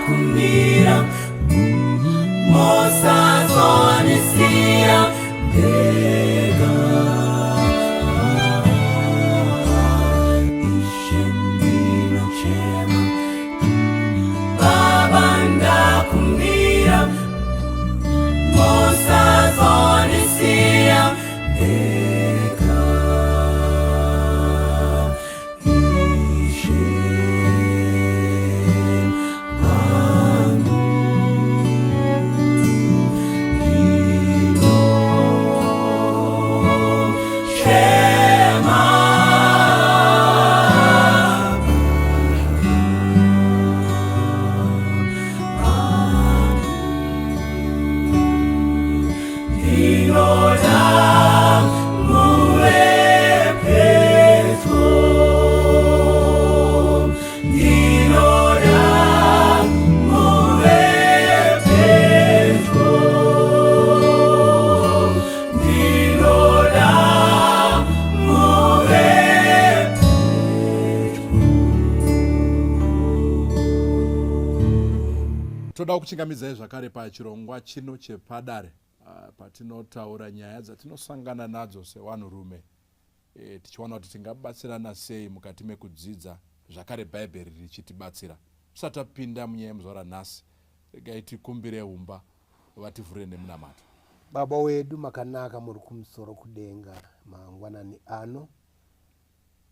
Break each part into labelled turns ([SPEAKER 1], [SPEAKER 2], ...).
[SPEAKER 1] ndakumira mosazonisira ndega ishendinochema baba ndakumira mosazonisira ndega
[SPEAKER 2] Toda kuchingamidzai zvakare pachirongwa chino chepadare patinotaura nyaya dzatinosangana nadzo sevanhurume tichiwana kuti tingabatsirana sei mukati mekudzidza zvakare bhaibheri richitibatsira. Tisati tapinda munyaya yemuzora nhasi, regai tikumbire humba vativhurire nemunamato.
[SPEAKER 3] Baba wedu makanaka muri kumusoro kudenga mangwanani ano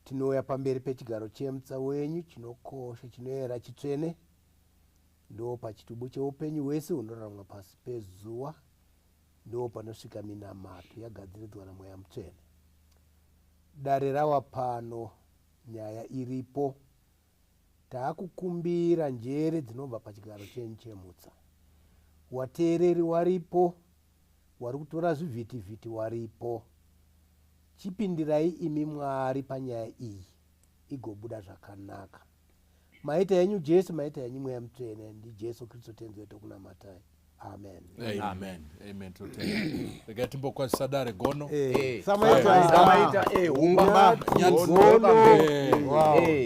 [SPEAKER 3] tinouya pamberi pechigaro chemutsa wenyu chinokosha chinoera chitsvene ndo pachitubu cheupenyu hwese hunoraramwa pasi pezuva ndo panosvika minamato yagadziridzwa namweya mutsvene. Dare rava pano, nyaya iripo, taakukumbira njere dzinobva pachigaro chenyu chemutsa. Wateereri waripo, wari kutora zvivhitivhiti waripo. Chipindirai imi Mwari panyaya iyi igobuda zvakanaka. Maita yenyu Jesu, maita yenyu mweya mutsvene, ndi Jesu Kristu tenzi wetu kunamatai. Amen.
[SPEAKER 2] Amen. Amen. Regai timbokwazisa dare gono.
[SPEAKER 4] Samaita humba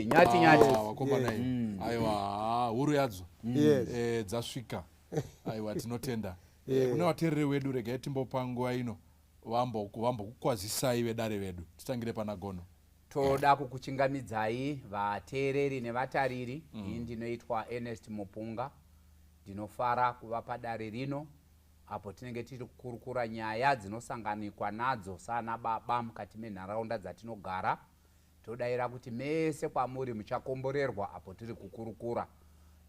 [SPEAKER 4] nyati
[SPEAKER 2] wakomana iyi. Aiwa, huru yadzo. Dzasvika. Aiwa, tinotenda. Kune vateereri wedu regai timbopa nguva ino vambokukwazisai vedare vedu. Titangire pana gono.
[SPEAKER 4] Toda kukuchingamidzai vateereri nevatariri. Iyi ndinoitwa Ernest Mupunga. Ndinofara kuva padare rino apo tinenge tiri kukurukura nyaya dzinosanganikwa nadzo sana baba mukati menharaunda dzatinogara. Todayira kuti mese kwamuri muchakomborerwa apo tiri kukurukura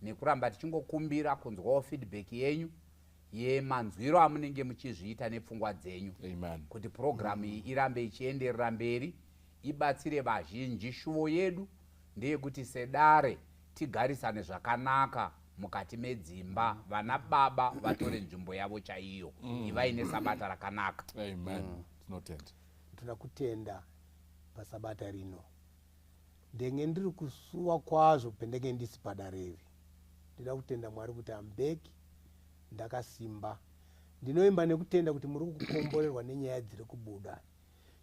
[SPEAKER 4] nekuramba tichingokumbira kunzwawo feedback yenyu yemanzwiro amunenge muchizviita nepfungwa dzenyu.
[SPEAKER 2] Amen.
[SPEAKER 4] Kuti programu iyi irambe ichienderera mberi ibatsire vazhinji. Shuvo yedu ndeyekuti sedare tigarisane zvakanaka mukati medzimba, vana baba vatore nzvimbo yavo chaiyo, ivaine sabata rakanaka.
[SPEAKER 2] Amen. Tinotenda.
[SPEAKER 3] Toda kutenda pasabata rino. Ndenge ndiri kusuwa kwazvo pendenge ndisi padareri. Ndinoda kutenda Mwari kuti ambeki ndakasimba. Ndinoimba nekutenda kuti muri kukomborerwa nenyaya dziri kubuda.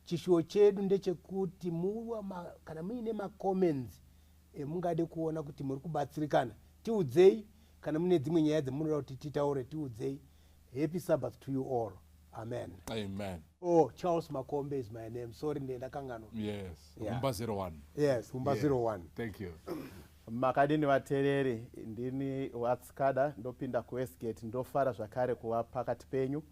[SPEAKER 3] Chishuwo chedu ndechekuti kana muine macomments emungade kuona kuti muri kubatsirikana, tiudzei. Kana mune dzimwe nyaya dzemunoda kuti titaure, tiudzei. Happy Sabbath to you all. Amen.
[SPEAKER 2] Amen.
[SPEAKER 3] Oh, Charles Makombe is my name. Sorry, ndakanganwa.
[SPEAKER 2] Yes. Humba 01.
[SPEAKER 3] Yes, Humba 01.
[SPEAKER 2] Thank you.
[SPEAKER 5] Makadini vateereri, ndini Watskada, ndopinda kuWestgate, ndofara zvakare kuva pakati penyu.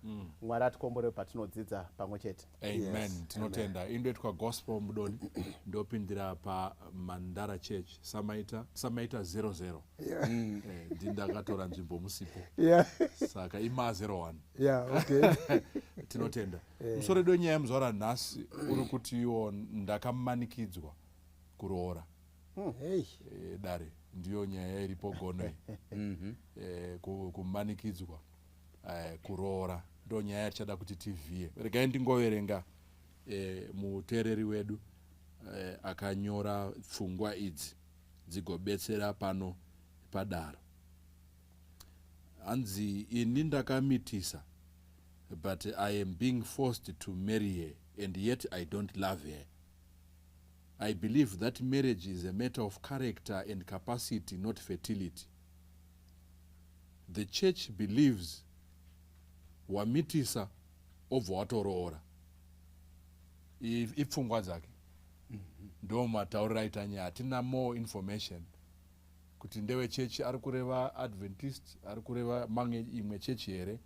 [SPEAKER 5] Mwari atikomborere patinodzidza pamwe chete.
[SPEAKER 2] Amen. Tinotenda. Indoitwa gospel mudoni. Ndopindira pa Mandara Church, Samaita 00. Ndindakatora nzvimbo musipo. Saka ima 01.
[SPEAKER 3] Okay.
[SPEAKER 2] Tinotenda. Musoro do nyaya muzora nhasi uri kuti iwo ndakamanikidzwa kuroora. Dare ndiyo nyaya iripo gono kumanikidzwa kuroora ndo nyaya yatichada kuti tivhiye. Regai ndingoverenga muteereri wedu akanyora pfungwa idzi dzigobetsera pano padaro. Hanzi ini ndakamitisa, but I am being forced to marry her and yet I don't love her. I believe that marriage is a matter of character and capacity, not fertility. the church believes wamitisa obva watoroora ipfungwa dzake ndo matauriro aita nyaya. Hatina more information kuti ndewe chechi ari kureva Adventist, ari kureva mamwe imwe chechi here.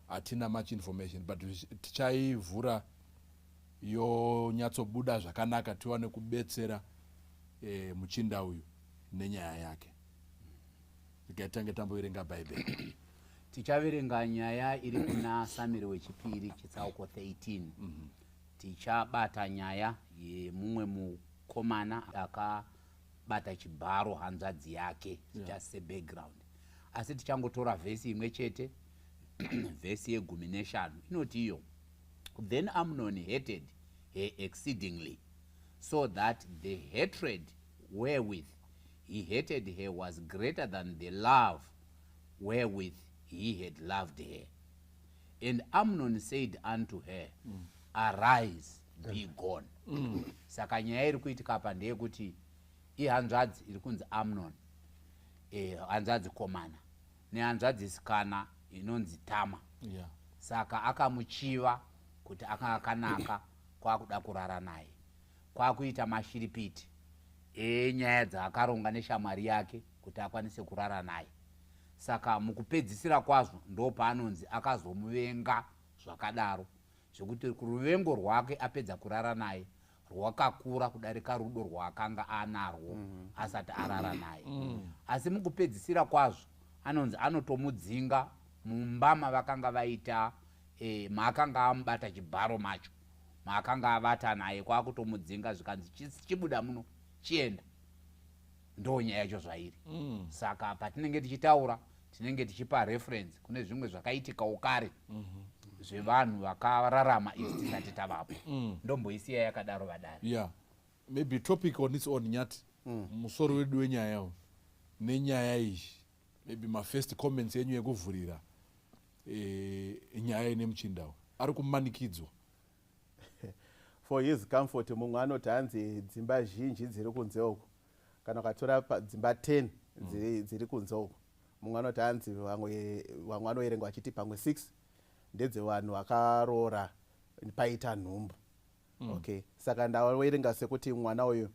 [SPEAKER 2] Hatina much information, but tichaivhura yonyatsobuda zvakanaka tiwane kubetsera muchinda uyu nenyaya yake. Tikaitange tamboverenga bhaibheri.
[SPEAKER 4] Tichaverenga nyaya iri kuna Samueri wechipiri chitsauko 13. Tichabata nyaya yemumwe mukomana akabata chibharo hanzvadzi yake, just a background. Asi tichangotora vhesi imwe chete, vhesi ye15 inoti iyo, then Amnon hated her exceedingly, so that the hatred wherewith he hated her was greater than the love wherewith he had loved her. And Amnon said unto her, arise, be gone. Saka nyaya iri kuitika apa ndeyekuti ihanzvadzi iri kunzi Amnon, hanzvadzi komana, nehanzvadzi sikana inonzi Tama. Saka akamuchiva kuti akanaka kwakuda kurara naye, kwakuita mashiripiti enyaya dzaakaronga neshamwari yake kuti akwanise kurara naye. Saka mukupedzisira kwazvo ndo paanonzi akazomuvenga zvakadaro, zvekuti ruvengo rwake apedza kurara naye rwakakura kudarika rudo rwaakanga anarwo asati arara naye. Asi mukupedzisira kwazvo anonzi anotomudzinga mumba mavakanga vaita maakanga amubata chibharo macho, maakanga avata naye, kwakutomudzinga zvikanzi chibuda muno chienda. Ndo nyaya yacho zvairi. Saka patinenge tichitaura tinenge tichipa reference kune zvimwe zvakaitika kare zvevanhu vakararama isu tisati tavapo. Ndomboisiya yakadaro vadare.
[SPEAKER 2] Maybe topic on its own nyati musoro wedu wenyaya nenyaya iyi, maybe my first comments yenyu yekuvhurira nyaya ine muchindawo ari kumanikidzwa.
[SPEAKER 5] For his comfort mumwe anoti hanzi dzimba zhinji dziri kunze uko, kana ukatora dzimba 10 dziri kunze uko, mumwe anoti hanzi vamwe anoverenga vachiti pamwe 6 ndedzevanhu vakaroora paita nhumbu. Okay, saka ndaverenga sekuti mwana uyu,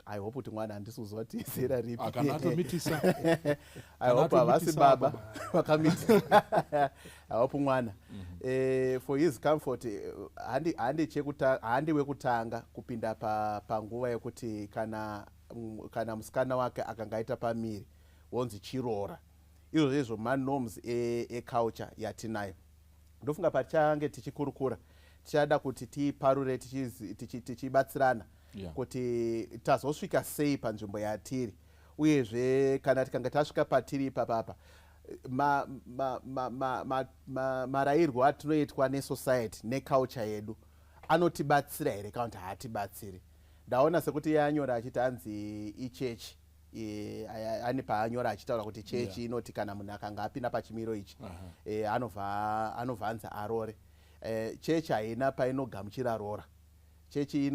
[SPEAKER 5] I hope kuti mwana handisi kuziva kuti zera ripi
[SPEAKER 2] akanaatomitisa.
[SPEAKER 5] I hope havasi baba vakamitisa. I hope mwana. For his comfort, handi wekutanga kupinda panguva yekuti kana musikana wake akangaita pamiri wonzi chiroora. Izvo zvezvo manorms eculture yatinayo. Ndofunga pachange tichikurukura tichada kuti tiparure tichibatsirana kuti tazosvika sei panzvimbo yatiri, uyezve kana tikanga tasvika patiri ipapapa marayirwo atinoitwa nesociety neculture yedu anotibatsira here kana kuti haatibatsiri. Ndaona sekuti yanyora achiti hanzi ichechi, ane paanyora achitaura kuti chechi inoti kana munhu akanga apinda pachimiro ichi anobva anzi arore. Chechi haina painogamuchira rora. Chechi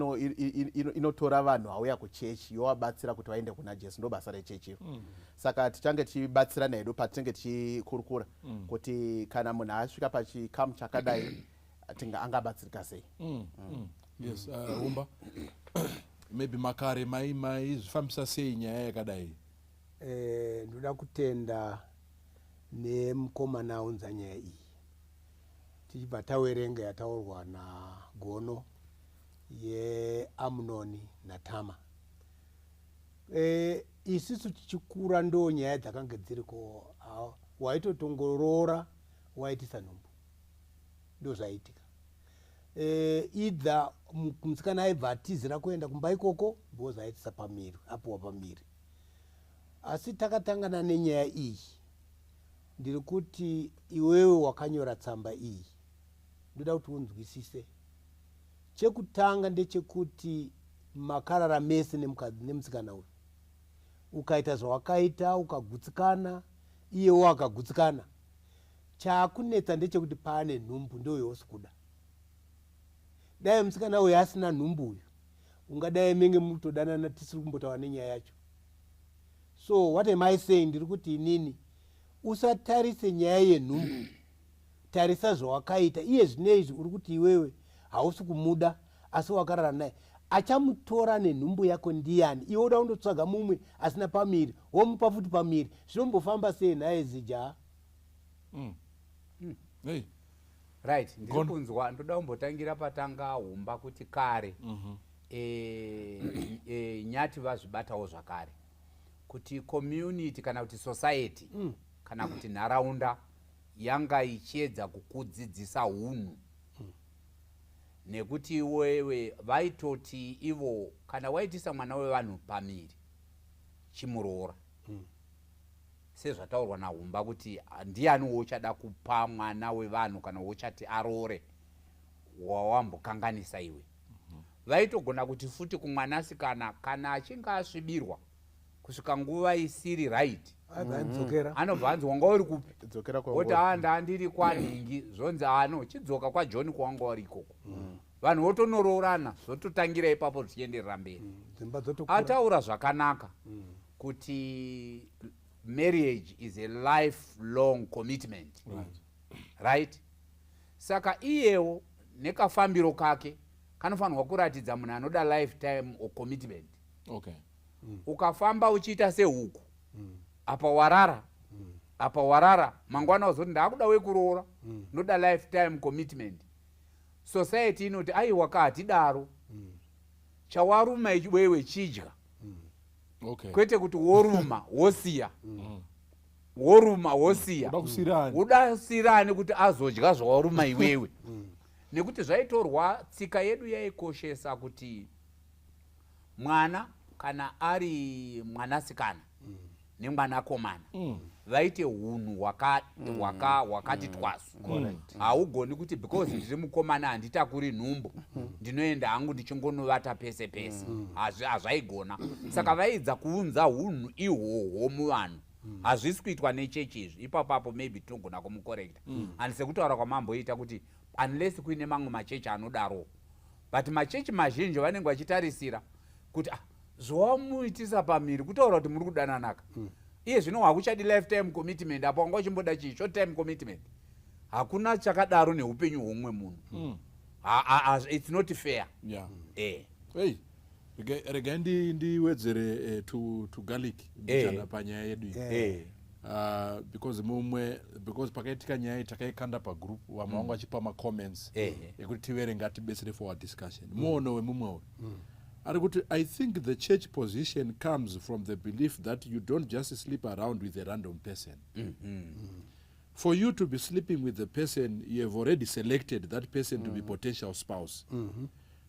[SPEAKER 5] inotora vanhu auya kuchechi yovabatsira kuti vaende kuna Jesu. Ndo basa rechechi. Saka tichange tichibatsirana hedu patinenge tichikurukura kuti kana munhu asvika pachikamu chakadai angabatsirika sei.
[SPEAKER 2] Yes, Umba. Maybe makare maizvifambisa sei nyaya yakadai?
[SPEAKER 3] Ndoda kutenda nemukomana unza nyaya iyi. Tichibva tawerenga yataurwa naGono yeAmnoni naTama. Isusu tichikura ndo nyaya dzakanga dziriko. Waitotongorora waitisa nhumbu, ndo zvaitika. Idha musikana aibva atizira kuenda kumba ikoko because aitisa pamiri, apuwa pamiri. Asi takatangana nenyaya iyi, ndiri kuti iwewe wakanyora tsamba iyi, ndoda kuti unzwisise. Chekutanga ndechekuti makarara mese nemusikana uyu, ukaita zvawakaita ukagutsikana, iyewo akagutsikana, chaakunetsa ndechekuti paane nhumbu ndo yose kuda. Dai musikana uyu asina nhumbu uyu, ungadai menge mutodanana tisiri kumbotaura nenyaya yacho. So what am I saying? Ndiri kuti inini usatarise nyaya yenhumbu, tarisa zvawakaita iye zvinezvi uri kuti iwewe hausi kumuda asi wakarara naye. Achamutora nenhumbu yako ndiani? Iwe uda kundotsvaga mumwe asina pamiri womupa futi pamiri, zvinombofamba sei naye zijaha?
[SPEAKER 2] Hey.
[SPEAKER 4] Right, ndiri kunzwa ndoda kumbotangira patanga humba kuti kare nyati vazvibatawo zvakare kuti community kana kuti society kana kuti nharaunda yanga ichiedza kukudzidzisa hunhu nekuti wewe vaitoti ivo kana waitisa mwana wevanhu pamiri chimuroora sezvataurwa nahumba kuti ndiani wochada kupa mwana wevanhu kana wochati aroore wawambokanganisa iwe. Vaitogona kuti futi kumwanasikana kana achinge asvibirwa kusvika nguva isiri right anobva anzi wanga uri kupi oti ndandiri kwanhingi zvonzi chidzoka kwaJohn kwanga uri ikoko. Vanhu votonoroorana zvototangira ipapo zvichienderera mberi. Ataura zvakanaka kuti marriage is a lifelong commitment, right? Saka iyewo nekafambiro kake kanofanirwa kuratidza munhu anoda lifetime or commitment. Ukafamba uchiita sehuku apa warara apa warara mangwana uzoti ndakuda wekuroora ndoda lifetime commitment. Society inoti aiwa katidaro chawaruma wewe chidya kwete kuti woruma wosiya woruma wosiya udasirani kuti azodya zvawaruma iwewe. Nekuti zvaitorwa tsika yedu yaikoshesa kuti mwana kana ari mwanasikana nemwanakomana vaite hunhu hwakati twasu. Haugoni kuti because ndiri mukomana handitakuri nhumbu ndinoenda hangu ndichingonovata pese pese, hazvaigona. Saka vaidza kuunza hunhu ihwohwo muvanhu. Hazvisi kuitwa nechechi izvi. Ipapapo maybe tinogona kumukorekta and sekutaura kwamamboita kuti unless kuine mamwe machechi anodaro, but machechi mazhinji vanenge vachitarisira kuti zvawamuitisa pamiri kutaura kuti muri kudananaka iye zvino hakuchadi lifetime commitment. Apo wanga uchimboda chii short time commitment. Hakuna chakadaro neupenyu hwomwe munhu. It's not fair.
[SPEAKER 2] Hey, rega ndiwedzere to garlic mbichana panyaya yedu. Because pakaitika nyaya takaikanda pagroup vamwe vanga vachipa macomments ekuti tivere ngatibesere for our discussion. Muono wemumwewo ari kuti I think the church position comes from the belief that you don't just sleep around with a random person. For you to be sleeping with the person, you have already selected that person to be potential spouse.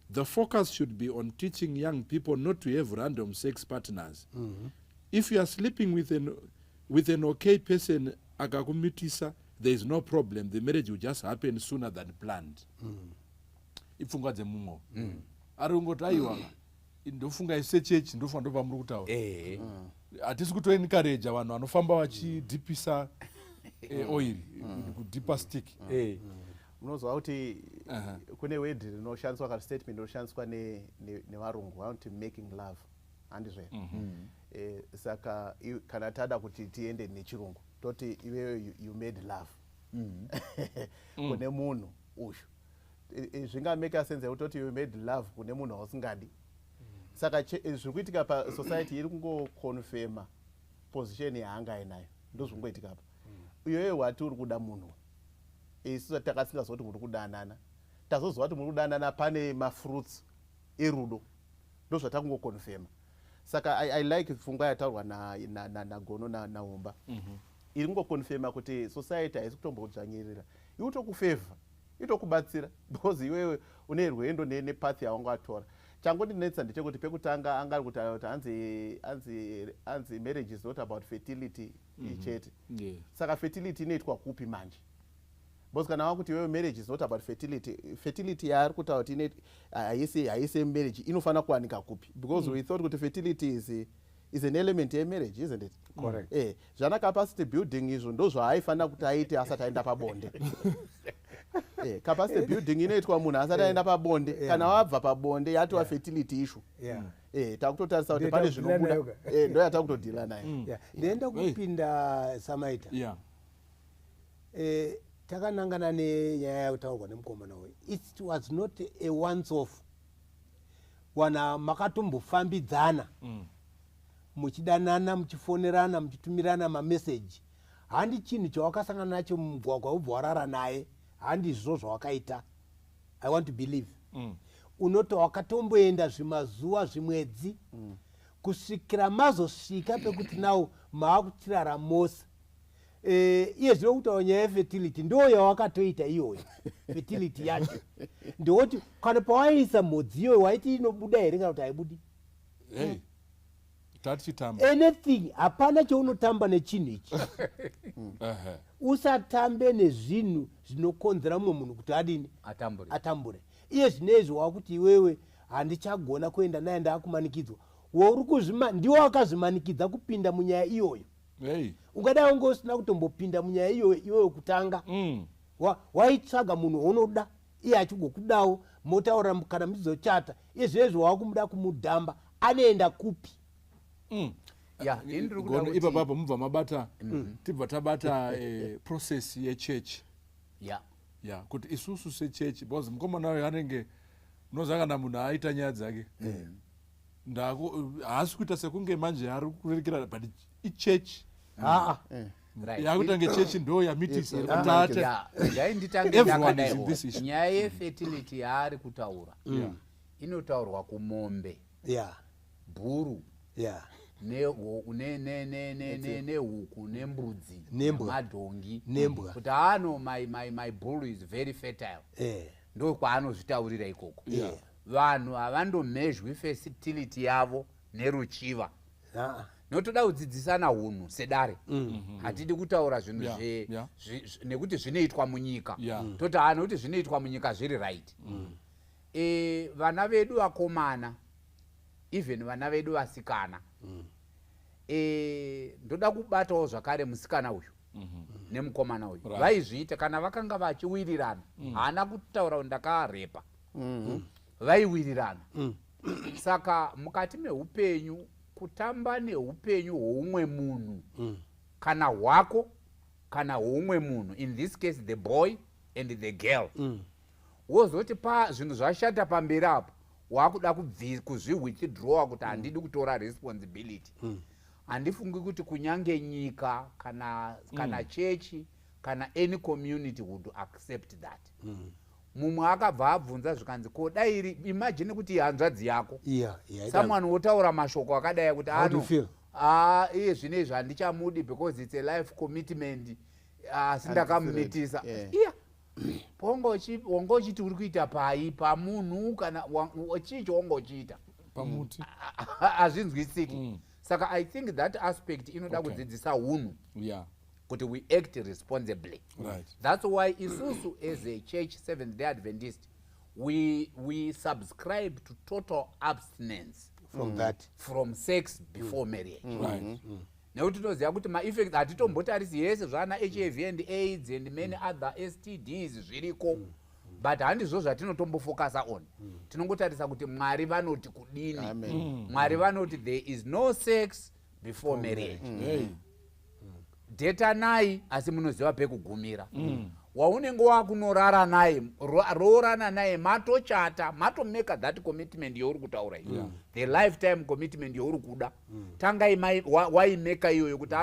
[SPEAKER 2] The focus should be on teaching young people not to have random sex partners. If you are sleeping with an okay person akakumitisa, there is no problem. The marriage will just happen sooner than planned. Ipfunga dzemumwe ari ungoti aiwa ndofunga ise chechi ndofa ndobva muri kutaura hatisi kutoencourage vanhu vanofamba vachidhipisa oil kudhipa stick.
[SPEAKER 5] Unozwa kuti kune word rinoshandiswa kana statement rinoshandiswa nevarungu vanoti making love handizve. Saka kana tada kuti tiende nechirungu toti iwewe you made love kune munhu uyu zvingamake sense yekutoti you made love kune munhu wausingadi. Saka zviri kuitika pasociety iri kungoconfirma position yaanga ainayo ndozvingoitika apa. Iyoyo wati uri kuda munhu isu takasingazoti muri kudanana tazoziva kuti muri kudanana pane mafruits erudo ndozvatakungoconfirma. Saka I like pfungwa yataurwa nagono nahumba iri kungoconfirma kuti society haisi kutombodzvanyirira iutokufavor itokubatsira because iwewe une rwendo nepath yawanga watora. Changondinetsa ndechekuti pekutanga anga kuti anzi marriage is not about fertility chete. Saka fertility inoitwa kupi manje? Because kana wakuti iwewe marriage is not about fertility yaari kutaura kuti haisi marriage inofana kuwanika kupi? Because we thought kuti fertility is an element yemarriage, isn't it?
[SPEAKER 3] Correct.
[SPEAKER 5] Zvana capacity building izvo ndozvaaifana kuti aite asati aenda pabonde. Capacity building inoitwa munhu asati aenda pabonde. Kana wabva pabonde yatova fertility issue. takutotarisa kuti pane zvinobuda ndo yatakutodhila nayo.
[SPEAKER 3] Ndenda kupinda Samaita. Takanangana nenyaya yautaurwa nemukomana uyu. It was not a once off. Wana makatombofambidzana muchidanana, muchifonerana, muchitumirana mameseji. Handi chinhu chawakasangana nacho mumugwagwa ubva warara naye, handi izvo zvawakaita. I want to believe. Unoti wakatomboenda zvimazuva zvimwedzi kusvikira mazosvika pekuti nawo maakutirara mose. Iye zvino kutaura nyaya yefertility ndo yawakatoita iyoyo fertility yacho. Ndoti kana pawaisa mhodzi iyoyo waiti inobuda here kana kuti haibudi? Anything, hapana chaunotamba nechinhu ichi. Usatambe nezvinhu zvinokonzera mumwe munhu kuti adini atambure. Iye zvinezvi wakuti iwewe handichagona kuenda naye ndakumanikidzwa. Ndiwo wakazvimanikidza kupinda munyaya iyoyo. Ungadai unge usina kutombopinda munyaya iyoyo iwewe kutanga. Waitsvaga munhu unoda, iye achigokudawo, motaura kana muchizochata. Iye zvinezvi wakumuda kumudhamba, anoenda kupi?
[SPEAKER 2] Ipa papa mubva mabata tibva tabata process yechechi. Kuti isusu sechechi, because mukomana wayo anenge unozangana munhu aita nyaya dzake. Haasi kuita sekunge manje ari kurerekera but ichechi. Yakutange chechi ndo yamitisa.
[SPEAKER 4] Nditange ndakadaiwo. Nyaya yefertility yaari kutaura. Inotaurwa kumombe. Bhuru. Nehuku, nembudzi, nemadhongi. Kuti my bull is very fertile. Ndo kwaanozvitaurira ikoko. Vanhu havandomhezvi fertility yavo neruchiva. Notoda kudzidzisana hunhu sedare. Hatidi kutaura zvinhu nekuti zvinoitwa munyika. Toti nekuti zvinoitwa munyika zviri right. Vana vedu vakomana, even vana vedu vasikana, ndoda kubatawo zvakare musikana uyu nemukomana uyu. Vaizviita kana vakanga vachiwirirana, hana kutaura kuti ndakarepa. Vaiwirirana. Saka mukati meupenyu, kutamba neupenyu hwoumwe munhu, kana hwako kana hwoumwe munhu, in this case the boy and the girl, wozoti zvinhu zvashata pamberi apo, wakuda kuzvi-withdraw kuti handidi kutora responsibility. Handifungi kuti kunyange nyika kana chechi kana any community would accept that. Mumwe akabva abvunza zvikanzi ko dairi, imagine kuti hanzvadzi yako. Someone wotaura mashoko akadai kuti iye zvinezvi handichamudi because it's a life commitment. Sindakamumitisa. Wanga uchiti uri kuita pai pamunhu kana chicho wanga uchiita
[SPEAKER 2] pamuti
[SPEAKER 4] hazvinzwisiki. Saka I think that aspect inoda kudzidzisa hunhu kuti we act responsibly. That's why isusu as a church Seventh-day Adventist we subscribe to total abstinence from sex before marriage. Nekuti tinoziva kuti ma-effect hatitombotarisi yese zvana HIV and AIDS and many other STDs zviriko, but handizvo zvatinotombofokasa on. Tinongotarisa kuti Mwari vanoti kudini. Mwari vanoti there is no sex before marriage. Deta nai asi munoziva pekugumira. Waunenge wakunorara naye, roorana naye, matochata, matomeka that commitment youri kutaura iyo. The lifetime commitment youri kuda. Tangai waimeka iyoyo kuti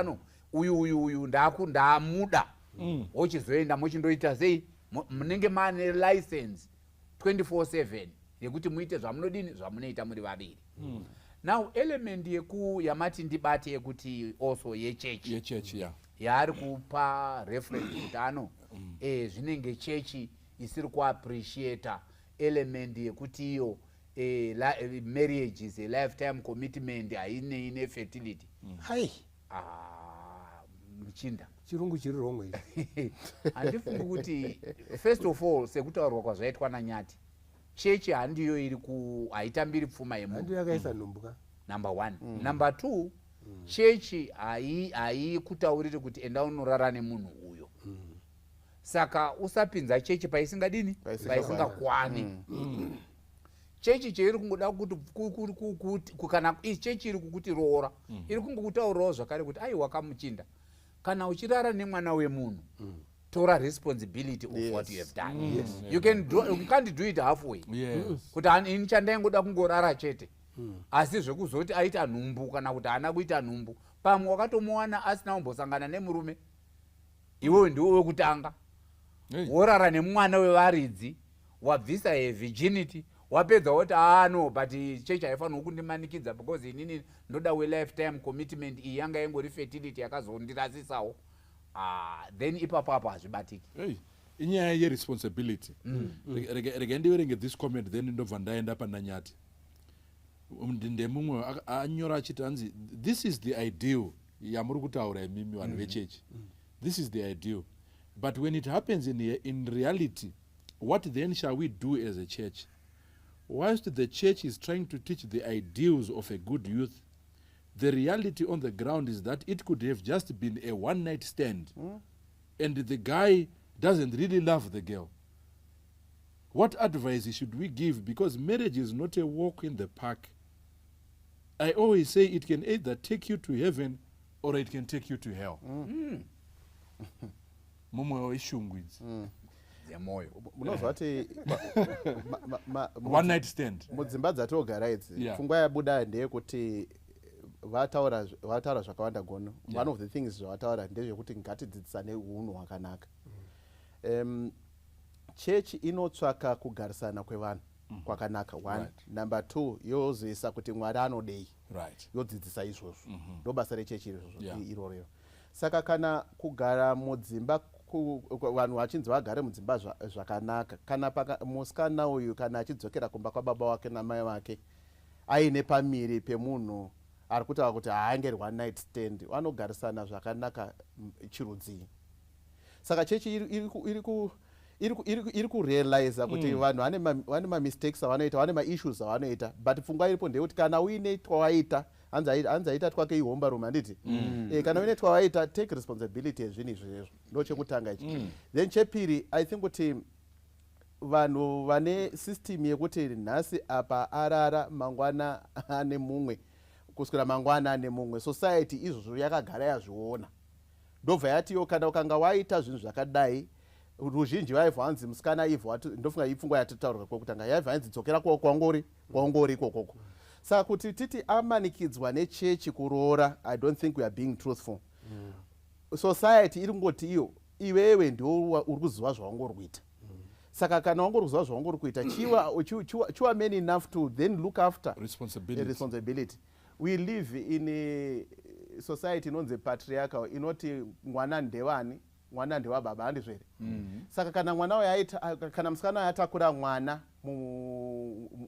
[SPEAKER 4] uyu ndamuda. Wochizoenda mochindoita sei, munenge mane license 24/7 yekuti muite zvamunodini, zvamunoita muri vaviri. Now element yamati ndibate yekuti also yechechi yaari kupa reference kuti zvinenge chechi isiri kuappreciate element yekuti iyo marriage is a lifetime commitment, haine fertility. Muchinda
[SPEAKER 3] chirungu chiri wrong.
[SPEAKER 4] Handifungi kuti first of all sekutaurwa kwazvaitwa naNyati, chechi handiyo iri haitambiri pfuma yemunhu.
[SPEAKER 3] Handiyo yakaisa nhumbuka.
[SPEAKER 4] Number 1. Number 2, chechi haikutauriri kuti enda unorara nemunhu uyo. Saka usapinza chechi paisingadini, paisingakwani. chechi cheiri kungoda kuti kana chechi iri kukuti roora iri kungokutaurirawo zvakare kuti aiwa kamuchinda kana uchirara nemwana wemunhu tora responsibility of what you have done. You can't do it halfway. Kuti ini chandaingoda kungorara chete asi zvekuzoti aita nhumbu kana kuti haana kuita nhumbu pamwe wakatomuwana asina kumbosangana nemurume iwewe ndiwe wekutanga worara nemwana wevaridzi wabvisa virginity wapedza woti no but chechi haifanirwi kundimanikidza because inini ndoda we-lifetime commitment iyi yanga ingori fertility yakazondirasisawo then ipapo apo hazvibatiki.
[SPEAKER 2] Inyaya yeresponsibility. Rega ndiverenge this comment then ndobva ndaenda pananyati ndemumwe anyora achiti anzi this is the ideal yamuri kutaura imimi vanhu vechechi. This is the ideal, but when it happens in reality, what then shall we do as a church? Whilst the church is trying to teach the ideals of a good youth, the reality on the ground is that it could have just been a one-night stand and the guy doesn't really love the girl. What advice should we give? Because marriage is not a walk in the park. I always say it can either take you to heaven or it can take you to hell. Mumwe weshungu idzi
[SPEAKER 4] dzemoyo
[SPEAKER 5] munozva kuti
[SPEAKER 2] one night stand
[SPEAKER 5] mudzimba dzatinogara idzi pfungwa yabuda ndeyekuti vataura zvakawanda gono. One of the things zvavataura ndezvekuti ngatidzidzisane unhu hwakanaka. Chechi inotsvaka kugarisana kwevanhu kwakanaka. One. Number two, yoziisa kuti Mwari anodei. Yodzidzisa izvozvo. Ndo basa rechechi iroro. Saka kana kugara mudzimba vanhu vachinzi vagare mudzimba zvakanaka, kana musikana uyu kana achidzokera kumba kwababa wake namai vake aine pamiri pemunhu ari kutaura kuti haangeri one night stand, vanogarisana zvakanaka chirudzii. Saka chechi iri kurealiza kuti vanhu vane mamistakes avanoita, vane maissues avanoita, but pfungwa iripo ndeyekuti kana uine twawaita hanzi aita twake ihomba rume handiti. Kana uine twawaita take responsibility yezvinhu izvezvo ndo chekutanga ichi. Then chepiri I think kuti vanhu vane system yekuti nhasi apa arara mangwana ane mumwe kuswera mangwana ane mumwe, society izvozvo yakagara yazviona ndobva yatiyo kana ukanga waita zvinhu zvakadai ruzhinji vaivha hanzi musikana ivha ndofunga ipfungwa yatitaurwa kwokutanga yaivha hanzi dzokera kwaungori ikokoko. Saka kuti titi amanikidzwa nechechi kuroora, I don't think we are being truthful. Society iri ngoti iyo iwewe ndio uri kuziva zvaungori kuita. Saka kana wangori kuziva zvaungori kuita chiwa men enough to then look after responsibility. We live in a society inonzi patriarchal inoti mwana ndewani, mwana ndewababa handizvere. Saka kana mwana uyu kana musikana uyu atakura mwana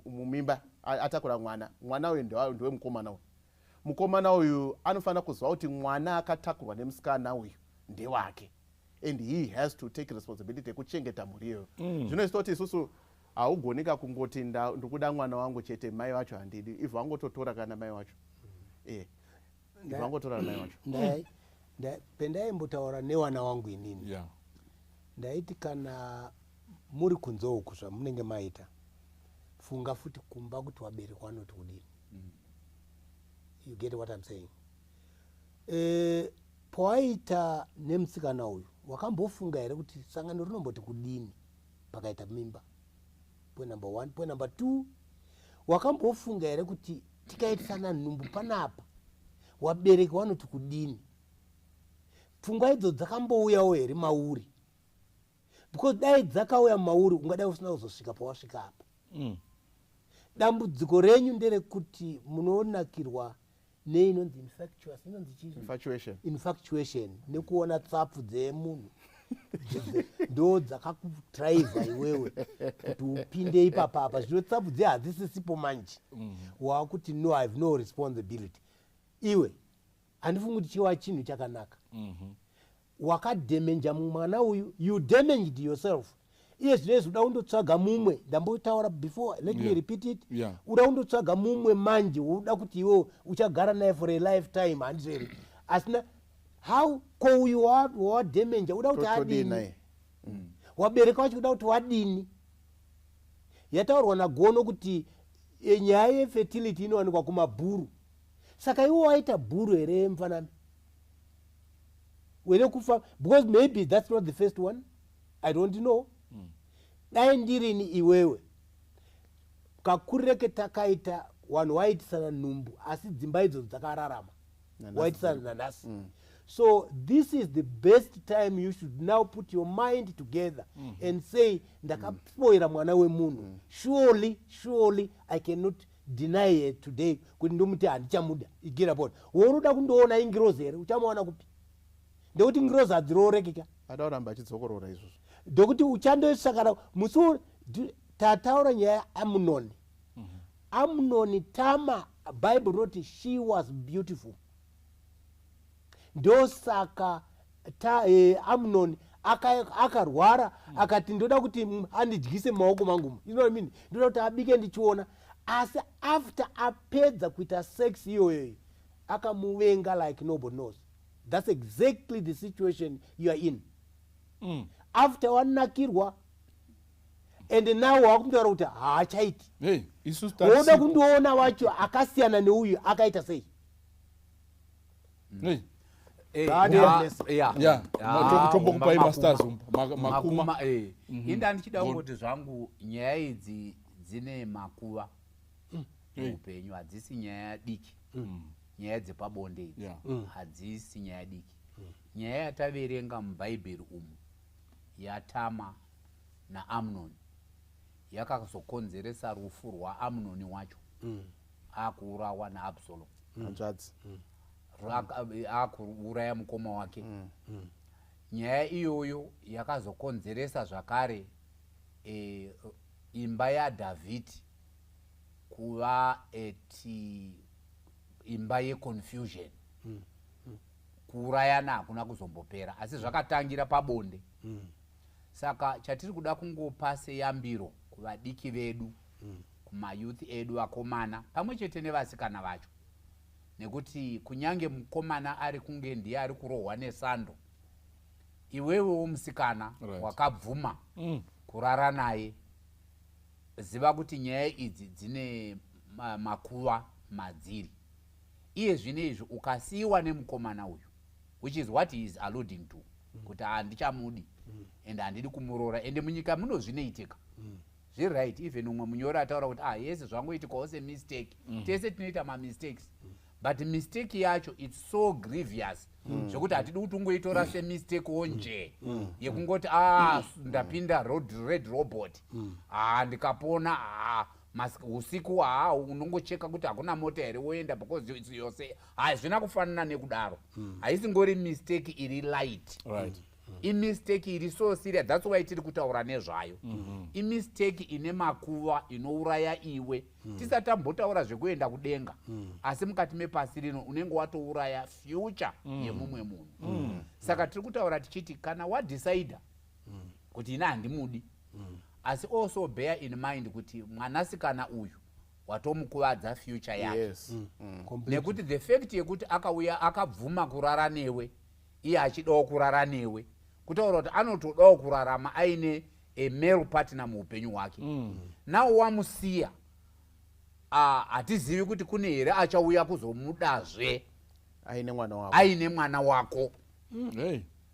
[SPEAKER 5] mumimba, atakura mwana uyu ndewe mukomana uyu anofanira kuziva kuti mwana akatakurwa nemusikana uyu ndewake, and he has to take responsibility yekuchengeta mhuri iyoyo. Zvinoita kuti isusu haugonika kungoti ndikuda mwana wangu chete mai vacho handidi, if wangototora kana mai vacho vangotora mai vacho.
[SPEAKER 3] Pendaimbotaura newana wangu inini ndaiti kana muri kunze uku zvamunenge maita, funga futi kumba kuti waberekwa anoti kudini. You get what I'm saying? Pawaita nemusikana uyu wakambofunga here kuti sangano rinomboti kudini pakaita mimba? Point number one. Point number two, wakambofunga here kuti tikaitisana nhumbu panapa waberekwa anoti kudini? Pfungwa idzo dzakambouyawo here mauri? Because dai dzakauya mauri ungadai usina kuzosvika pawasvika apa. Dambudziko renyu nderekuti munonakirwa neinonzi infatuation nekuona tsapfu dzemunhu ndo dzakakudraivha iwewe kuti upinde ipapapa. Zvino tsapfu dze hadzisisipo manje, wakuti no, I have no responsibility. Iwe handifungi kuti chiwa chinhu chakanaka. Wakadhemenja mwana uyu, you damaged yourself. Iye zvinezvi uda kundotsvaga mumwe, ndambotaura before, let me repeat it. Uda kundotsvaga mumwe manje uda kuti iwe uchagara naye for a lifetime handizvere. Asina how ko uyu wadhemenja uda kuti adini, wabereka wacho uda kuti wadini. Yataurwa nagono kuti nyaya yefertility inowanikwa kumabhuru. Saka iwo waita bhuru here mfanami wene kufa, because maybe that's not the first one, I don't know. Dai ndirini iwewe kakurire ketakaita vanhu waitisana nhumbu asi dzimba idzodzo dzakararama waitisana nanhasi. So this is the best time you should now put your mind together and say ndakapoira mwana wemunhu. Surely I cannot deny it today kuti ndomuti handichamuda igira bona. Wonoda kundoona ingirozi here uchamaona kupi? Ndekuti ingirozi hadzirorekeka.
[SPEAKER 5] Adauramba achidzokorora izvozvo.
[SPEAKER 3] Ndokuti uchandosakara musi tataura nyaya yaAmnoni. Amnoni Tama, Bible wrote she was beautiful. Ndosaka Amnoni akarwara akati ndoda kuti andidyise maoko mangu. You know what I mean? Ndoda kuti abike ndichiona. Asi after apedza kuita sex iyoyo akamuvenga like nobody knows. That's exactly the situation you are in. After wanakirwa and now wakumtaura kuti haachaiti. Woda kundoona wacho akasiyana neuyu akaita sei.
[SPEAKER 2] Tombokupai masters makuma.
[SPEAKER 4] Inda ndichida kungoti zvangu nyaya idzi dzine makuva muupenyu, hadzisi nyaya diki. Nyaya dzepabonde idzi hadzisi nyaya diki. Nyaya yataverenga mubhaibheri umu yaTama naAmnoni yakazokonzeresa rufu rwaAmnoni wacho akuurawa naAbsalomu akuuraya mukoma wake. Nyaya iyoyo yakazokonzeresa zvakare imba yaDhavhidhi kuva imba yeconfusion. Kuurayana hakuna kuzombopera asi zvakatangira pabonde. Saka chatiri kuda kungopa seyambiro kuvadiki vedu, kumayuthi edu akomana pamwe chete nevasikana vacho, nekuti kunyange mukomana ari kunge ndiye ari kurohwa nesando, iwewewo musikana wakabvuma kurara naye, ziva kuti nyaya idzi dzine makuva madziri. Iye zvinezvi ukasiyiwa nemukomana uyu, which is what he is alluding to, kuti handichamudi and handidi kumuroora, ende munyika muno zvinoitika. Zviri right, even umwe munyori ataura kuti yese zvangoitikawo semistake. Tese tinoita mamistakes, but mistake yacho it's so grievous zvokuti hatidi kuti ungoitora semistake wonje yekungoti ndapinda red robot ndikapona usiku unongocheka kuti hakuna mota here woenda because it's yose hazvina kufanana nekudaro. Haisi ngori mistake iri light, imistake iri so serious. That's why tiri kutaura nezvayo. Imistake ine makuva inouraya iwe. Tisatambotaura zvekuenda kudenga, asi mukati mepasi rino unenge watouraya future yemumwe munhu. Saka tiri kutaura tichiti kana wadecide kuti ina handimudi, asi also bear in mind kuti mwanasikana uyu watomukuvadza future yake. Nekuti the fact yekuti akauya akabvuma kurara newe, iye achidawo kurara newe, kutaura kuti anotodawo kurarama aine a male partner muupenyu hwake. Nawo wamusiya, hatizivi kuti kune here achauya kuzomudazve aine mwana wako.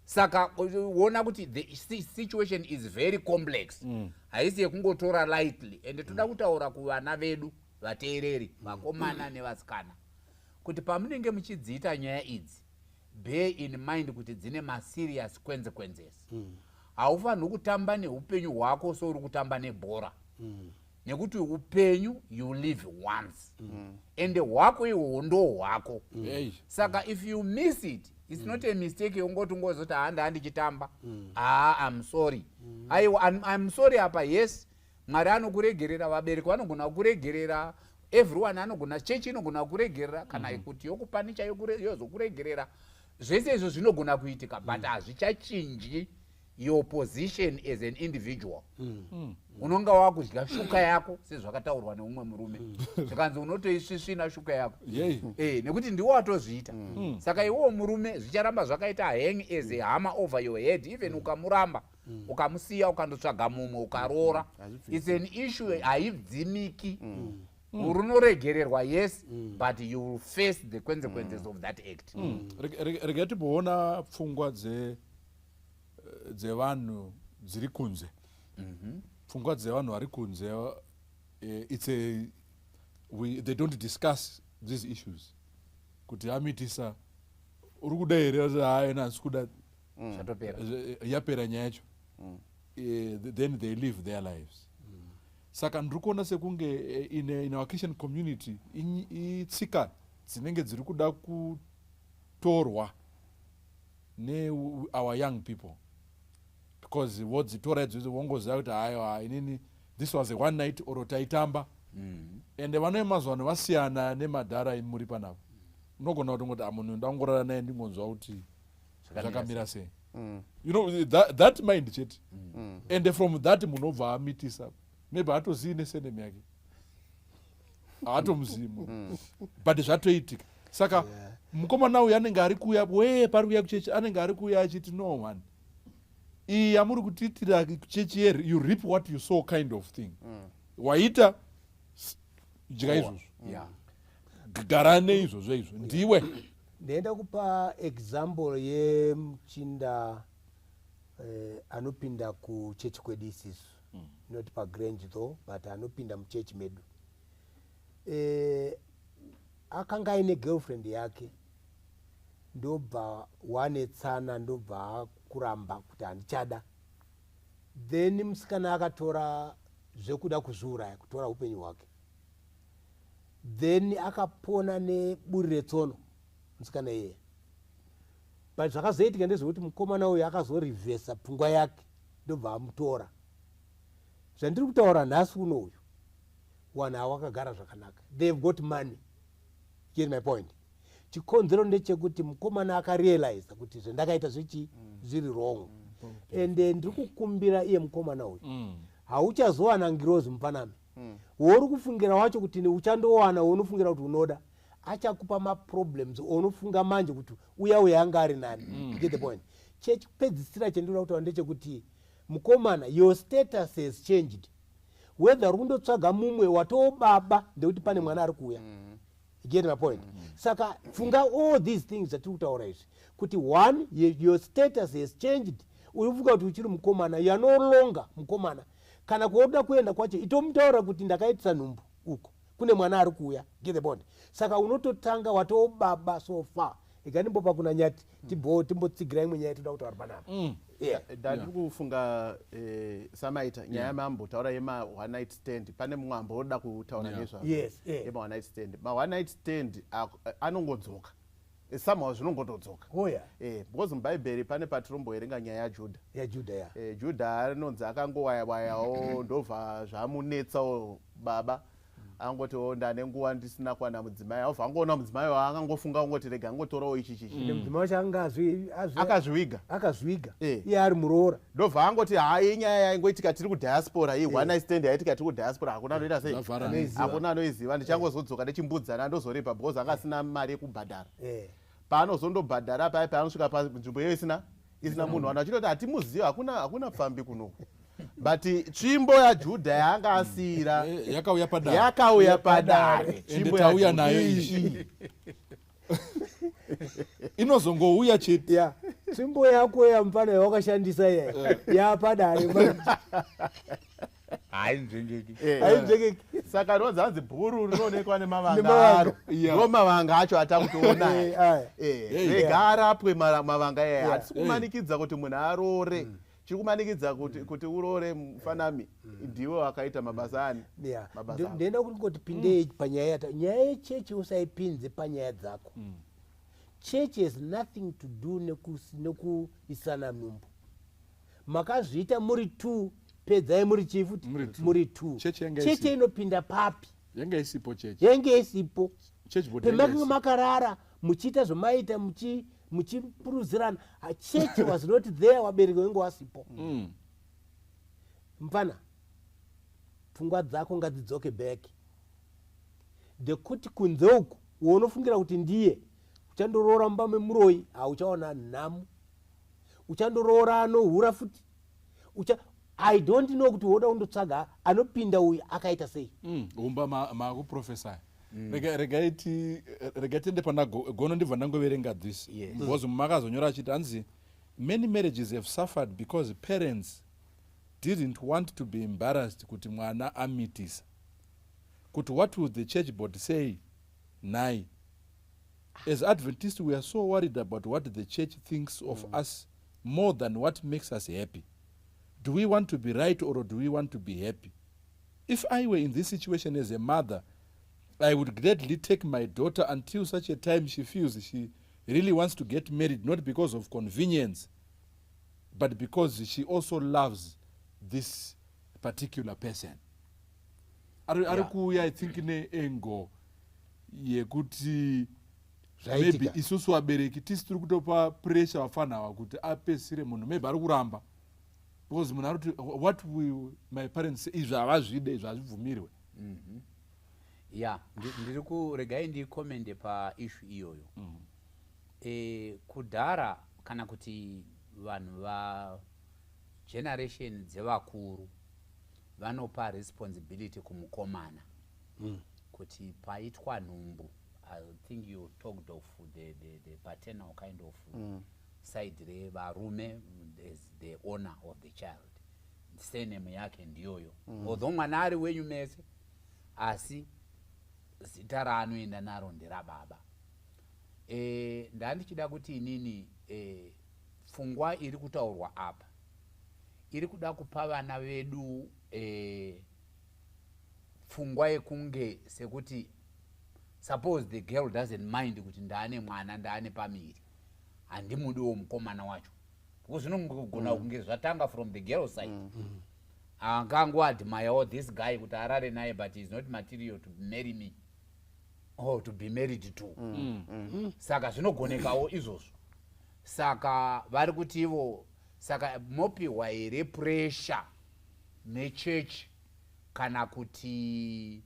[SPEAKER 4] Saka wona kuti the situation is very complex. Haisi yekungotora lightly. And toda kutaura kuvana vedu vateereri vakomana nevasikana kuti pamunenge muchidziita nyaya idzi, bear in mind kuti dzine serious consequences. Haufaniri kutamba neupenyu hwako souri kutamba nebhora, nekuti upenyu you live once and hwako ihwo ndo hwako. Saka if you miss it, it's not a mistake yongoti ngozoti handichitamba. I'm sorry. I'm sorry apa, yes, Mwari anokuregerera, vabereki vanogona kuregerera, everyone anogona, chechi inogona kuregerera, kana kuti yokupanicha yozokuregerera. Zvese izvo zvinogona kuitika, but hazvichachinji your position as an individual. Unonga wakudya shuka yako sezvakataurwa neumwe murume, zvikanzi unotoisvisvina shuka yako. Nekuti ndiwo watozviita. Saka iwo murume zvicharamba zvakaita hang as a hammer over your head. Even ukamuramba ukamusiya ukandotsvaga mumwe ukaroora, it's an issue haidzimiki. runoregererwa yes but you will face the consequences of that act.
[SPEAKER 2] Rega tiboona pfungwa dzevanhu dziri kunze. Pfungwa dzevanhu vari kunze, they don't discuss these issues. Kuti amitisa uri kuda here hayi nasi kuda yapera nyaya yacho. Then they live their lives. Saka ndiri kuona sekunge in our Christian community itsika dzinenge dziri kuda kutorwa our young people, because vodzitora idzodzo vongoziva kuti hayo inini this was a one night oro taitamba. Ende vano vemazuva ano vasiyana nemadhara muri panapa. Unogona kuti ngoti munhu ndangorara naye ndingonzwa kuti zvakamira sei. You know, that mind chete. And from that munobva amitisa. Maybe hatozivi nesenemi yake. Hatomuzivi. But zvatoitika. Saka mukomana uyu anenge ari kuuya pari kuuya kuchechi anenge ari kuuya achiti no man. Iyi yamuri kutiitira kuchechi here, you reap what you sow kind of thing. Waita dya izvozvo. Gara neizvozvo izvo. Ndiwe.
[SPEAKER 3] Ndaenda kupa example yemuchinda anopinda kuchechi kwedu isisu. Not pa Grange though, but anopinda muchechi medu. Akanga aine girlfriend yake. Ndobva wanetsana, ndobva kuramba kuti handichada. Then musikana akatora zvekuda kuzviuraya, kutora upenyu hwake. Then akapona neburi retsono musikana iye. But zvakazoitika ndezvekuti mukomana uyu akazorivhesa pfungwa yake ndobva amutora. Zvandiri kutaura nhasi uno uyu wanhu ava vakagara zvakanaka. They've got money. Get my point. Chikonzero ndechekuti mukomana akarealize kuti zvandakaita zviri wrong. And ndiri kukumbira iye mukomana uyu. Hauchazowana ngirozi mupanami. Wori kufungira wacho kuti uchandowana unofungira kuti unoda. Achakupa ma-problems unofunga manje kuti uya anga ari nani. Get the point. Chekupedzisira chendinoda kutaura ndechekuti mukomana, your status has changed. Whether rundotsvaga mumwe watobaba ndekuti pane mwana ari kuuya. You get my point? Saka funga all these things that you kutaura izvi kuti one, your status has changed. Uyivuga kuti uchiri mukomana, you are no longer mukomana. Kana kuoda kuenda kwacho itomutaura kuti ndakaitisa nhumbu uko kune mwana ari kuuya. Get the point? Saka unototanga watobaba so far. Ikanimbopa kuna nyati timbotsigira imwe nyaya toda kutaura panapa.
[SPEAKER 5] Ndiri kufunga samaita nyaya mambo taura yema one night stand. Pane mumwe amboda kutaura nezvazvo.
[SPEAKER 3] Yes,
[SPEAKER 5] yema one night stand. Ma one night stand anongodzoka. Somehow zvinongodzoka. Because muBhaibheri pane patiromboerenga nyaya yaJudha.
[SPEAKER 3] Judha.
[SPEAKER 5] Judha anonzi akangowaya-wayawo ndobva zvamunetsawo baba. Angoti ndane nguva ndisina kuwana mudzimai. Obva angoona mudzimai waangangofunga ungoti rega angotorawo ichi.
[SPEAKER 3] Mudzimai wacho akazviga. Iye ari muroora.
[SPEAKER 5] Ndobva angoti hayi nyaya yaingoitika tiri kudiaspora. Iyi one night stand yaitika tiri kudiaspora hakuna anoita sei. Hakuna anoiziva. Ndichangozodzoka ndechimbudzana ndozoripa because anga asina mari yekubhadhara. Paanozondobhadhara paya paanosvika panzvimbo iyo isina munhu wanhu achitoti hatimuziva hakuna pfambi kunoku. But tsvimbo yaJudha yaanga asiyira yakauya Padare.
[SPEAKER 2] Tsvimbo tauya nayo iyi inozongouya chete.
[SPEAKER 3] Tsvimbo yako yamufana yawakashandisa yaPadare.
[SPEAKER 4] Hainzvengeki.
[SPEAKER 5] Saka rinonzi bhuru rinoonekwa nemavanga aro. Ndo mavanga acho atakutoona. Rega arapwe mavanga aya. Hatisi kumanikidza kuti munhu aroore. Chiri kumanikidza kuti uroore mufanami. Ndiwo wakaita mabasa ani.
[SPEAKER 3] Ndenda kuti pindei panyaya yechechi usaipinze panyaya dzako. Church has nothing to do nekuisana nhumbu. Makazviita muri 2 pedzai muri chifuti muri 2. Cheche inopinda papi?
[SPEAKER 2] Yenge isipo cheche.
[SPEAKER 3] Yenge isipo. Pemakanga makarara muchiita zvomaita muchipuruzirana. Cheche was not there, wabereki wengu wasipo. Mpana pfungwa dzako ngadzidzoke back. Ndekuti kunze uku unofungira kuti ndiye uchandoroora mumba memuroi hauchaona nhamu. Uchandoroora anohura futi. I don't know kuti woda undotsvaga anopinda uyu akaita sei.
[SPEAKER 2] Umba makuprofesai. Regaiti ende pana gono ndibva ndangoverenga this. Because makazonyora achiti anzi many marriages have suffered because parents didn't want to be embarrassed kuti mwana amitisa. Kuti what would the church board say? Nai. As Adventists, we are so worried about what the church thinks of us more than what makes us happy. Do we want to be right or do we want to be happy? If I were in this situation as a mother, I would gladly take my daughter until such a time she feels she really wants to get married, not because of convenience, but because she also loves this particular person. Arikuya, I think, ne engo yekuti maybe isusu wabereki tisi tiri kutopa pressure wafana wakuti apesire munhu maybe ari kuramba because munhu arikuti what will my parents say izvo havazvide izvo hazvibvumirwe.
[SPEAKER 4] Ndiri kuregai ndikomende paissue iyoyo. Kudhara kana kuti vanhu generation dzevakuru vanopa responsibility kumukomana kuti paitwa nhumbu. I think you talked of the paternal kind of side revarume as the owner of the child. Surname yake ndiyoyo. Although mwana ari wenyu mese asi zita raanoenda naro nderababa. Ndandichida kuti inini pfungwa iri kutaurwa apa iri kuda kupa vana vedu pfungwa yekunge sekuti suppose the girl doesn't mind kuti ndaane mwana ndaane pamiri handimudiwo mukomana wacho because zvinogona kunge zvatanga from the girl side. Angangoadmire this guy kuti arare naye but is not material to marry me or to be married to. Saka zvinogonekawo izvozvo. Saka vari kuti ivo saka mopiwa here pressure nechurch kana kuti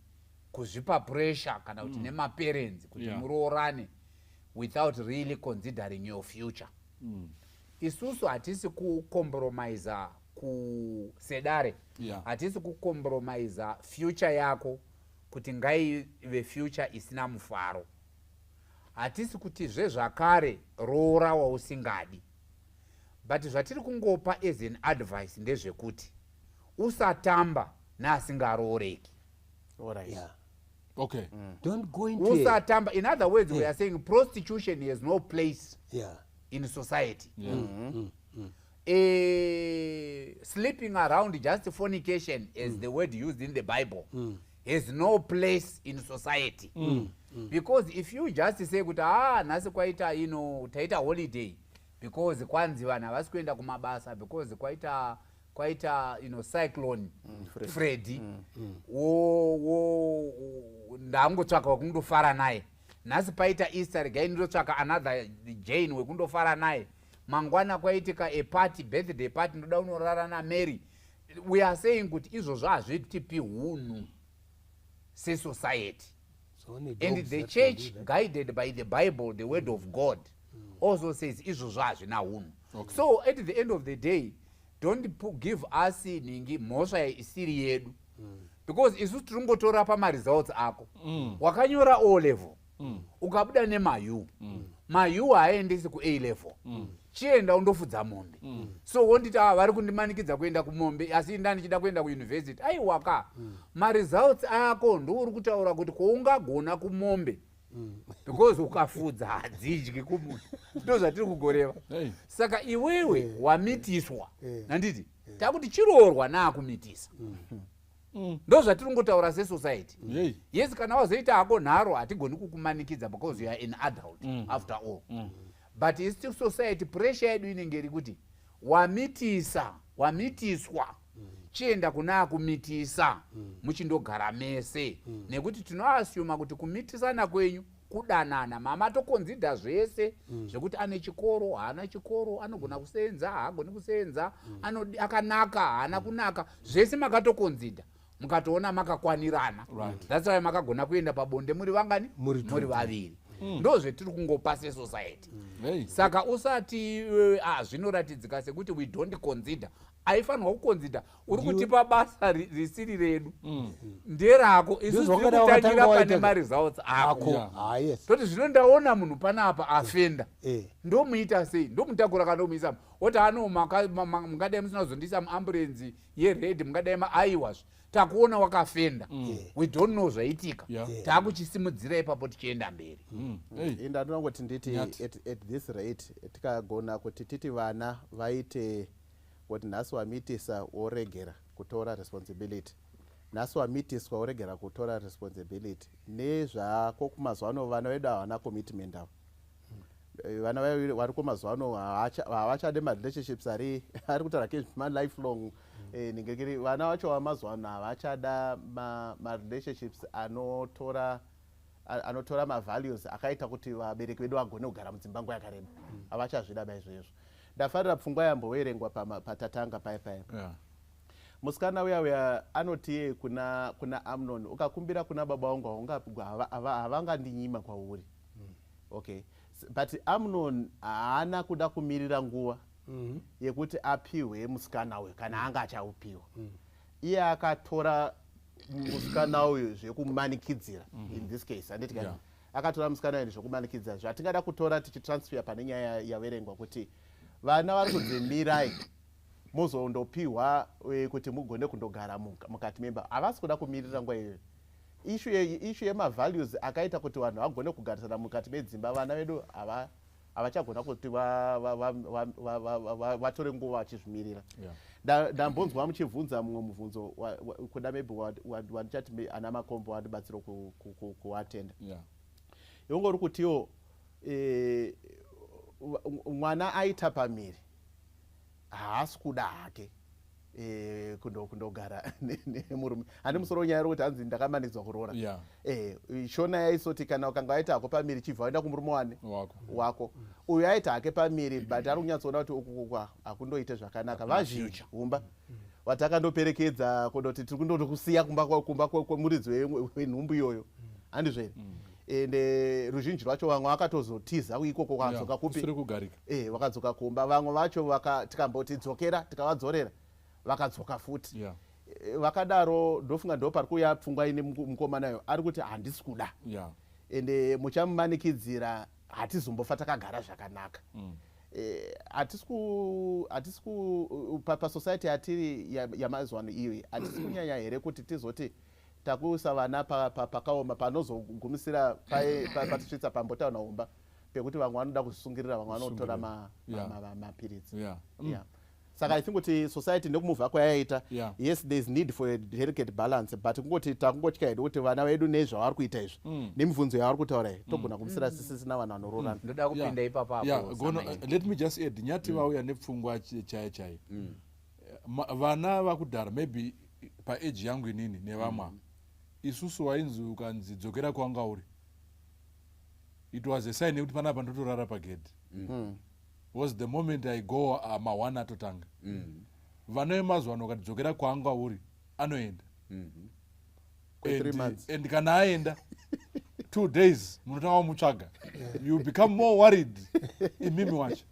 [SPEAKER 4] kuzvipa pressure kana kuti nemaparents kuti muroorane without really considering your future. Isusu hatisi kucompromise kusedare. Hatisi kucompromise future yako kuti ngaive future isina mufaro. Hatisi kuti zvezvakare roora wausingadi. But zvatiri kungopa as an advice ndezvekuti usatamba naasingarooreki.
[SPEAKER 5] Alright.
[SPEAKER 3] Yeah.
[SPEAKER 2] Okay.
[SPEAKER 3] Don't go into
[SPEAKER 4] Usatamba. In other words, we are saying prostitution has no place in society. Sleeping around, just fornication, as the word used in the Bible, has no place in society. Because if you just say kuti nasi kwaita taita holiday because kwanzi vana havasi kuenda kumabasa because kwaita cyclone Freddy ndangotsvaka wekundofara naye. Nhasi paita Easter regai ndotsvaka another Jane wekundofara naye. Mangwana kwaitika a party, birthday party, ndoda unorara naMary. We are saying kuti izvozvo hazvitipi hunhu sesociety. And the church, guided by the Bible, the word of God, also says izvozvo hazvina hunhu. So at the end of the day, don't give us ningi mhosva isiri yedu. Because isusu tiringotora pamaresults ako. Wakanyora O level. Ukabuda nemaU. MaU haaendesi kuA level. Chienda undofudza mombe. So wonditi vari kundimanikidza kuenda kumombe asi ndani chida kuenda kuuniversity. Aiwaka. Maresults ako ndouri kutaura kuti koungagona kumombe. Because ukafudza hadzidyi kumunhu. Ndo zvatiri kugoreva. Saka iwewe wamitiswa. Nanditi takuti chiroorwa naakumitisa. Ndo zvatiri kungotaura sesociety. Yes, kana wazoita hako nharo hatigoni kukumanikidza because you are an adult after all. But it's still society pressure yedu inenge iri kuti wamitiswa chienda kuna akumitisa muchindogara mese nekuti tinoasuma kuti kumitisana kwenyu kudanana. Mama tokonzida zvese zvekuti ane chikoro haana chikoro, anogona kusenza haagoni kusenza, akanaka haana kunaka, zvese makatokonzida mukatoona makakwanirana. That's why makagona kuenda pabonde muri vangani? Muri vaviri. ndozvetiri kungopa sesociety. Saka usati zvinoratidza sekuti we don't consider, aifanirwa kuconsider. Uri kutipa basa risiri redu nderako, isu tiri kutangira pane maresults ako. Toti zvino ndaona munhu panapa afenda, ndomuita sei? Ndomutakura kana ndomuisa oti mungadai musina kuzondisa muambulenzi yered, mungadai maaiwazve takuona wakafenda, we don't know zvaitika, takuchisimudzira ipapo tichienda mberi.
[SPEAKER 5] Ndinongoti nditi at this rate tikagona kuti titi vana vaite kuti nhasi wamitisa woregera kutora responsibility, nhasi wamitiswa woregera kutora responsibility, nezvako kumazuva ano vana vedu havana commitment avo. Vana vari kumazuva ano havachade marelationships ari kutaura lifelong. Vana vacho vamazuva ano havachada marelationships anotora mavalues akaita kuti vabereki vedu vagone kugara mudzimba nguva yakareba. Havachazvida izvozvo. Ndafarira pfungwa yamboverengwa patatanga paya. Musikana uya anoti kuna Amnon, ukakumbira kuna baba vangu havangandinyima kwauri. Okay. But Amnon haana kuda kumirira nguva yekuti apiwe musikana uyu kana anga achaupiwa. Iye akatora musikana uyu zvekumanikidzira, in this case anditi kana akatora musikana uyu zvekumanikidzira. Zvatingada kutora tichitransfer pane nyaya yaverengwa kuti vana vari kudzimirai muzondopiwa kuti mugone kundogara mukati memba. Havasi kuda kumirira nguva iyoyo. Issue yemavalues akaita kuti vanhu vagone kugarisana mukati medzimba, vana vedu havachagona kuti vatore nguva vachizvimirira. Ndambonzwa muchibvunza mumwe mubvunzo kuda maybe wandichati ana makombo wandibatsira kuatenda. Yongori kutiwo mwana aita pamiri haasi kuda hake kundogara nemurume. Handi musoro nyaya yekuti hanzi ndakamanikidzwa kuroora. Shona yaisoti kana ukanga waita hako pamiri chibva waenda kumurume wako uyu aita hake pamiri but ari kunyatsoona kuti uku hakundoite zvakanaka, vazhinji humba watakandoperekedza kundoti tiri kundokusiya kumba kwemuridzi wenhumbu iyoyo, handizveri? Ende ruzhinji rwacho vamwe vakatozotiza ikoko vakadzoka kupi vakadzoka kumba. Vamwe vacho tikamboti dzokera tikavadzorera vakadzoka futi. Vakadaro ndofunga ndo pari kuuya pfungwa ine mukomanayo ari kuti handisi kuda ende muchamumanikidzira hatizombofa takagara zvakanaka. Hatisi pasociety yatiri yamazuva ano iyo hatisi kunyanya here kuti tizoti takuisa vana pakaoma panozogumisira patisvitsa pambotauna umba pekuti vamwe vanoda kuzvisungirira, vamwe vanotora mapiritsi. Saka I think kuti society nekumuvha kwayaita, yes there is need for a delicate balance, but kungoti takungotya hedu kuti vana vedu nezvavari kuita izvi nemibvunzo yavari kutaura togona kumisira sisina vanhu vanororana.
[SPEAKER 4] Ndoda kupinda ipapo.
[SPEAKER 2] Let me just add, nyati vauya nepfungwa chaiyo vana vakudhara maybe paage yangu inini nevamwe isusu wainzi ukanzi dzokera kwanga uri, it was a sign yekuti panapa ndotorara pagedhi. Was the moment I go mawana atotanga. Vana vemazuva ano ukati dzokera kwanga uri anoenda. And kana aenda 2 days munotanga kumutsvaga, you become more worried. Imimi wacho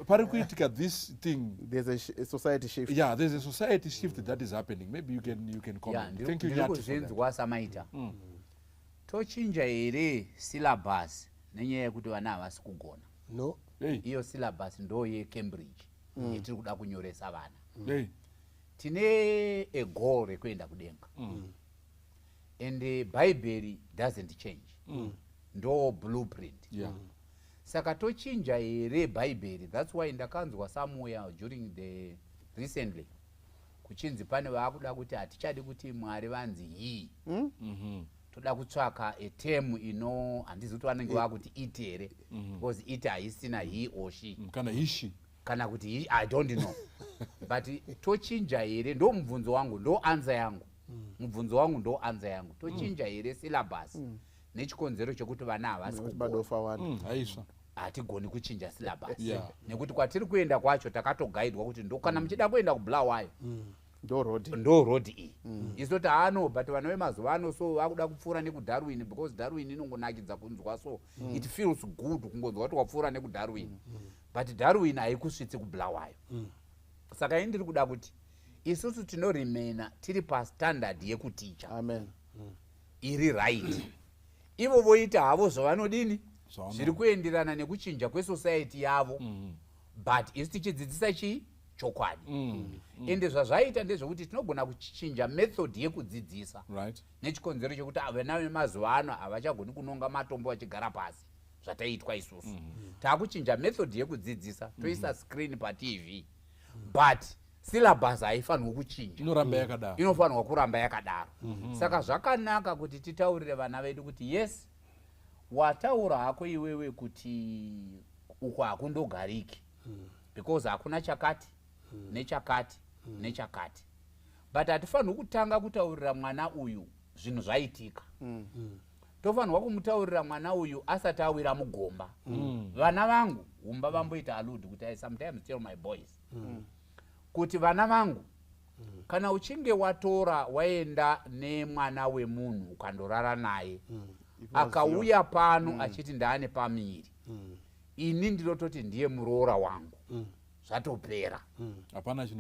[SPEAKER 2] pari kuitika this thing,
[SPEAKER 5] there's a society shift.
[SPEAKER 2] There's a society shift that is happening. Maybe you can comment. Thank you.
[SPEAKER 4] Ndikuzvinzwa samaita tochinja here syllabus nenyaya yekuti vana havasi kugona. Iyo syllabus ndo yeCambridge yetiri kuda kunyoresa vana. Tine a goal rekuenda kudenga and the Bible doesn't change. Ndo blueprint. Saka tochinja here Bible. That's why ndakanzwa somewhere during the recently kuchinzi pane vakuda kuti hatichadi kuti Mwari vanzi hii. Toda kutsvaka a term handizi kuti vanenge vakuti it here because it haisina he or she
[SPEAKER 2] kana hishi
[SPEAKER 4] kana kuti I don't know. But tochinja here ndo mubvunzo wangu, ndo answer yangu. Mubvunzo wangu ndo answer yangu. Tochinja here syllabus nechikonzero chokuti vana havasi kugona. Hatigoni kuchinja syllabus nekuti kwatiri kuenda kwacho takatogaidwa kuti ndo kana muchida kuenda kubulawayo ndo road iyi isoti ano but vana vemazuva ano so vakuda kupfuura nekudarwin because darwin inongonakidza kunzwa so it feels good kungonzwa kuti wapfuura nekudarwin but darwin haikusvitsi kubulawayo saka ini ndiri kuda kuti isusu tinorimena tiri pastandard yekuticha
[SPEAKER 5] amen
[SPEAKER 4] iri right ivo voita havo zvavanodini zviri kuenderana nekuchinja kwesociety yavo but isu tichidzidzisa chii chokwadi ende zvazvaita ndezvekuti tinogona kuchinja method yekudzidzisa nechikonzero chekuti vana vemazuva ano havachagoni kunonga matombo vachigara pasi zvataitwa isusu taakuchinja method yekudzidzisa toisa screen patv but syllabus haifanirwi kuchinja inofanirwa kuramba yakadaro saka zvakanaka kuti titaurire vana vedu kuti yes wataura hako iwewe kuti uko hakundogariki because hakuna chakati nechakati nechakati but hatifanirwi kutanga kutaurira mwana uyu zvinhu zvaitika tofanirwa kumutaurira mwana uyu asati awira mugomba vana vangu humba vamboita allude kuti I sometimes tell my boys kuti vana vangu kana uchinge watora waenda nemwana wemunhu ukandorara naye akauya pano achiti ndaane pamiri ini ndinototi ndiye muroora wangu zvatopera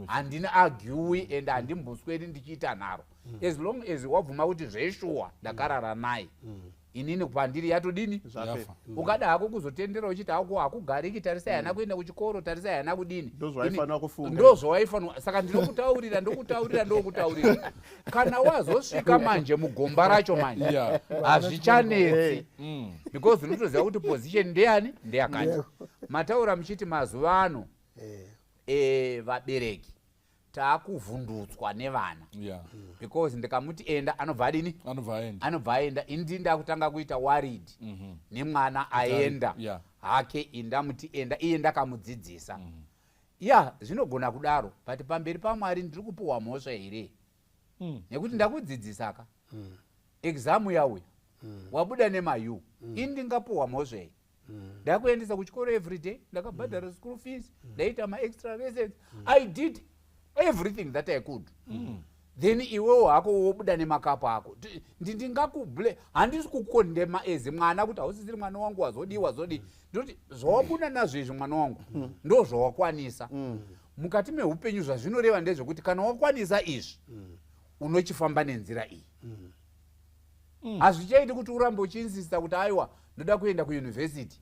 [SPEAKER 4] handina agiwi and handimbosweri ndichiita nharo as long as wabvuma kuti zveshuwa ndakarara naye inini pandiri yatodini ukada hako kuzotendera uchiti hako hakugariki tarisai hana kuenda kuchikoro tarisai hana kudini ndo zvawaifanwa saka ndinokutaurira ndokutaurira kana wazosvika manje mugomba racho manje hazvichanetsi because unotoziva kuti position ndeyani ndeyakati mataura muchiti mazuva ano vabereki taakuvhundutswa nevana because ndikamuti enda anobva adini anobva aenda ini ndakutanga kuita worried nemwana aenda hake indamuti enda iye ndakamudzidzisa zvinogona kudaro but pamberi paMwari ndiri kupiwa mhosva here nekuti ndakudzidzisa ka exam yauya wabuda nemayu ini ndingapiwa mhosva here ndakuendesa kuchikoro everyday ndakabhadhara school fees ndaita maextra lessons I did everything that I could then iwewo hako wobuda nemakapu ako ndingakubule handisi kukondema ezi mwana kuti hausisiri mwana wangu wazodi ndoti zvawabuda nazvo izvi mwana wangu ndo zvawakwanisa mukati meupenyu zvazvinoreva ndezvekuti kana wakwanisa izvi unochifamba nenzira iyi hazvichaiti kuti urambe uchiinsista kuti aiwa ndoda kuenda kuyunivhesiti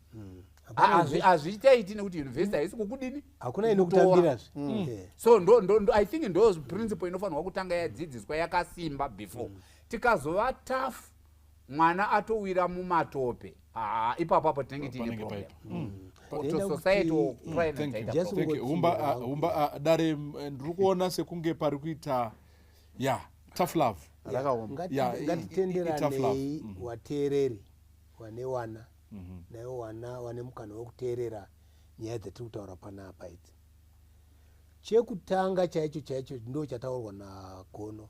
[SPEAKER 4] hazvichaiti nekuti yunivhesiti haisi kukudini
[SPEAKER 3] hakuna inokutambira
[SPEAKER 4] so I think ndo principle inofanirwa kutanga yadzidziswa yakasimba before tikazova tough mwana atowira mumatope ipapo tinenge tiine problem society
[SPEAKER 2] humba dare ndiri kuona sekunge pari kuita tough love
[SPEAKER 3] ngatitenderanei wateereri wane wana naivo wana vane mukana wekuteerera nyaya dzatiri kutaura panapa idzi chekutanga chaicho ndo chataurwa naGono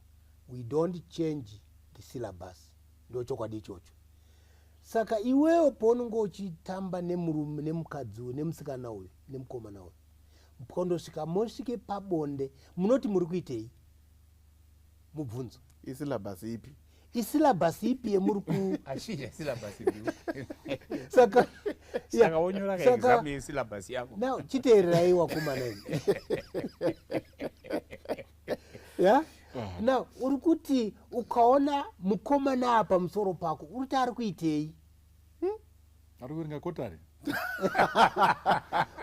[SPEAKER 3] we don't change the syllabus ndo chokwadi ichocho saka iwewo paunenge uchitamba nemurume nemukadzi uyu nemusikana uyu nemukomana uyu mukandosvika mosvike pabonde munoti muri kuitei mubvunzo isyllabus ipi yemuri ku
[SPEAKER 4] ashija syllabus ipi
[SPEAKER 3] saka
[SPEAKER 4] wonyora ka exam yesyllabus yako
[SPEAKER 3] now chiteererai wakomana ini now uri kuti ukaona mukomana apa musoro pako uri kuti ari kuitei
[SPEAKER 2] ari kuerenga kotari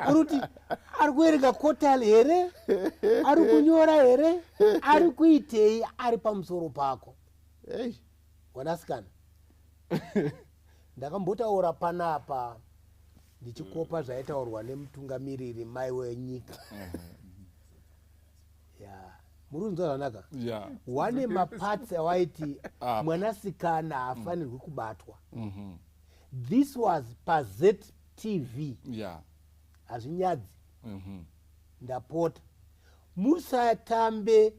[SPEAKER 3] uri kuti ari kuerenga kotari here ari kunyora here ari kuitei ari pamusoro pako wanasikana ndakambotaura panapa ndichikopa zvaitaurwa nemutungamiriri mai wenyika murunzwa zvanaka wane mapatsi awaiti mwanasikana haafanirwi kubatwa this was paZTV hazvinyadzi ndapota musatambe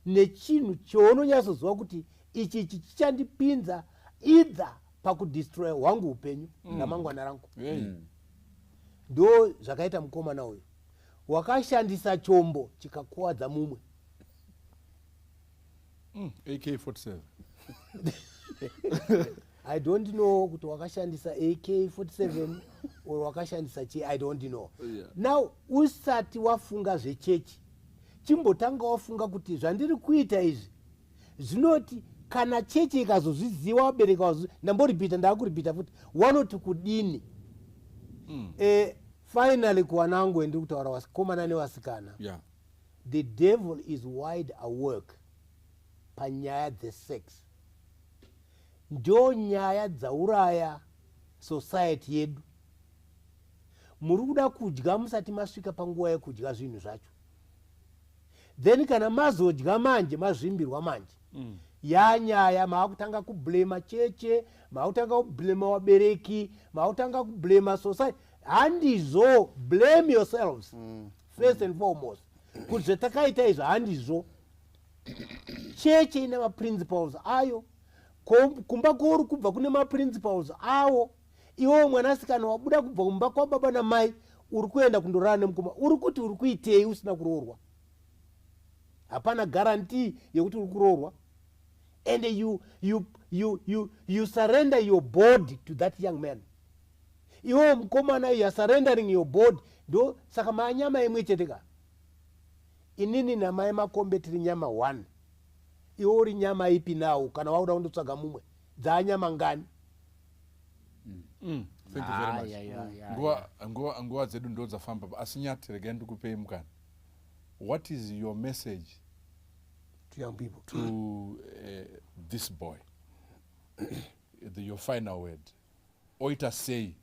[SPEAKER 3] nechinhu chounonyatsoziva kuti ichi chichandipinza either pakudestroy hwangu upenyu ramangwana rangu ndo zvakaita mukomana uyu wakashandisa chombo chikakuwadza mumwe
[SPEAKER 2] AK47.
[SPEAKER 3] I don't know kuti wakashandisa AK47 or wakashandisa chi, I don't know.
[SPEAKER 2] Yeah.
[SPEAKER 3] Now usati wafunga zvechechi chimbotanga wafunga kuti zvandiri kuita izvi zvinoti kana chechi ikazozviziva wabereka ndamboripita ndakuripita futi wanoti kudini. Finally kuwanangu ndiri kutaura wasikomana newasikana.
[SPEAKER 2] Yeah.
[SPEAKER 3] The devil is wide awake panyaya dzesex. Ndo nyaya dzauraya society yedu. Muri kuda kudya musati masvika panguva yekudya zvinhu zvacho. Then kana mazodya manje mazvimbirwa manje. Yanyaya maakutanga kublema cheche, maakutanga kublema wabereki, maakutanga kublema society. Handizvo, blame yourselves first and foremost. Kuti zvetakaita izvo handizvo. Cheche ine maprinciples ayo. Kumba kuri kubva kune maprinciples awo. Iwo mwanasikana wabuda kubva kumba kwa baba na mai uri kuenda kundorara nemukoma. Uri kuti uri kuitei usina kuroorwa. Hapana guarantee yekuti uri kuroorwa. And you surrender your body to that young man. Iwo mukomana you are surrendering your body. Do saka manyama imwe cheteka. Inini na mai makombe tiri nyama 1. Iwo uri nyama ipi nawo kana wauda kundotsvaga mumwe dzanyama ngani.
[SPEAKER 2] Thank you very much. Nguva dzedu ndo dzafamba asi nyati regai ndikupei mukana. What is your message
[SPEAKER 3] to young people,
[SPEAKER 2] to this boy? Your final word. Oita say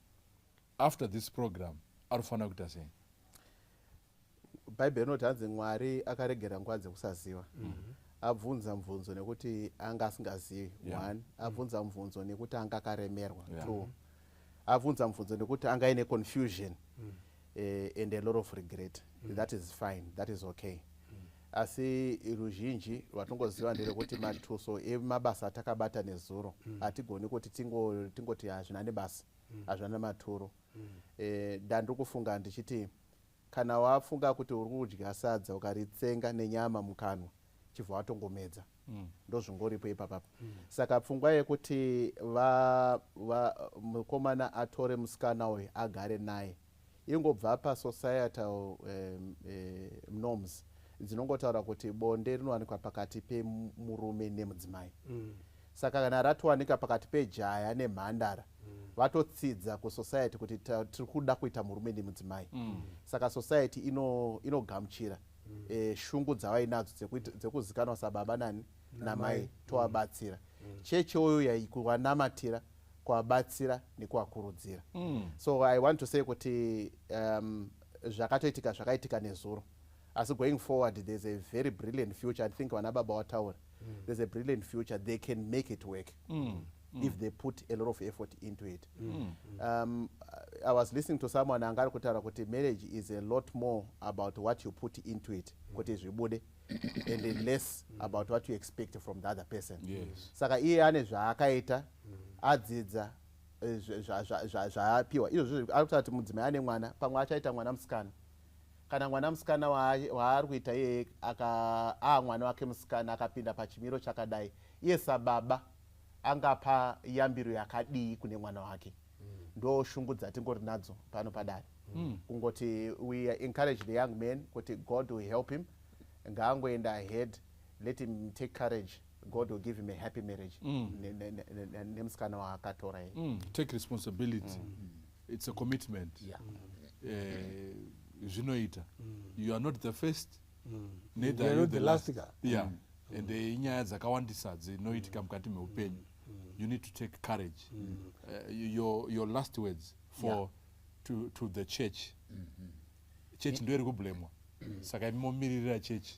[SPEAKER 2] after this program arufana kuita sei?
[SPEAKER 5] Bible inoti hanzi Mwari akaregera nguva dzekusaziva. Abvunza mvunzo nekuti anga asingazivi. 1. Abvunza mvunzo nekuti anga akaremerwa. 2. Abvunza mvunzo nekuti anga ine confusion and a lot of regret. That is fine, that is okay. Asi ruzhinji rwatongoziva nderekuti matuso emabasa atakabata nezuro hatigoni kuti tingoti hazvina nebasa, hazvina maturo. Ndandiri kufunga ndichiti kana wafunga kuti uri kudya sadza ukaritsenga nenyama mukanwa chibva watongomedza. Ndozvingoripo ipapapo. Saka pfungwa yekuti mukomana atore musikana uyu agare naye ingobva pasocietal norms dzinongotaura kuti bonde rinowanikwa pakati pemurume nemudzimai. Saka kana ratowanika pakati pejaya nemhandara vatotsidza kusociety kuti tiri kuda kuita murume nemudzimai. Saka society inogamuchira shungu dzavainadzo dzekuzikanwa sababa nani namai tovabatsira. Chechi oyo yaikuwanamatira kuvabatsira nekuvakurudzira. So I want to say kuti zvakaitika nezuro. As going forward, there's a very brilliant future. I think Wanababa Tower, there's a brilliant future. They can make it work if they put a lot of effort into it. I was listening to someone angari kutaura kuti marriage is a lot more about what you put into it, kuti zvibude, and then less about what you expect from the other person.
[SPEAKER 2] Yes.
[SPEAKER 5] Saka iye ane zvaakaita adzidza zvaapiwa izvo arikutati mudzimai ane mwana pamwe achaita mwana musikana. Kana mwana musikana waari kuita iye mwana wake musikana akapinda pachimiro chakadai, iye sababa angapa yambiro yakadii kune mwana wake. Ndo shungu dzatingori nadzo pano Padare. Kungoti we encourage the young man kuti God will help him, ngaangoenda ahead, let him take courage, God will give him a happy marriage. Nemusikana waakatora iye.
[SPEAKER 2] Take responsibility. It's a commitment. Zvinoita. You are not the first, neither
[SPEAKER 3] You are
[SPEAKER 2] are you
[SPEAKER 3] not
[SPEAKER 2] the
[SPEAKER 3] the
[SPEAKER 2] last.
[SPEAKER 3] last guy.
[SPEAKER 2] Yeah. And inyaya dzakawandisa dzinoitika mukati meupenyu. You need to take courage. Your last words to the church. Church ndio iri kublemwa. Saka imomirira church.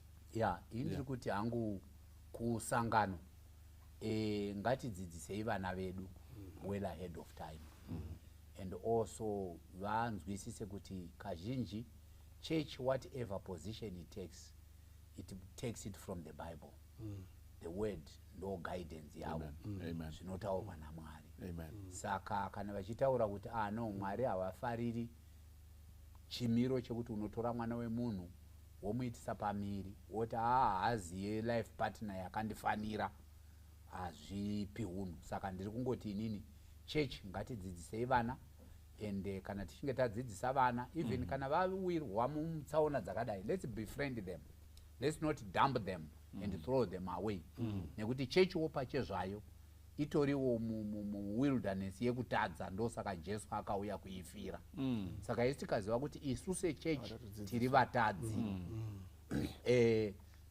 [SPEAKER 4] Indiri kuti hangu kusangano ngatidzidzisei vana vedu well ahead of time. And also vanzwisise kuti kazhinji church whatever position it takes it from the Bible. The word no guidance yavo zvinotaurwa naMwari. Saka kana vachitaura kuti no Mwari havafariri chimiro chekuti unotora mwana wemunhu womuitisa pamiri woti haaziye life partner yakandifanira hazvipi hunhu. Saka ndiri kungoti inini church ngatidzidzisei vana, ende kana tichinge tadzidzisa vana even kana vawirwa mutsaona dzakadai, let's befriend them, let's not dump them and throw them away. Nekuti church pachezvayo itoriwo wilderness yekutadza, ndosaka Jesu akauya kuifira. Saka isi tikaziva kuti isu sechurch tiri vatadzi,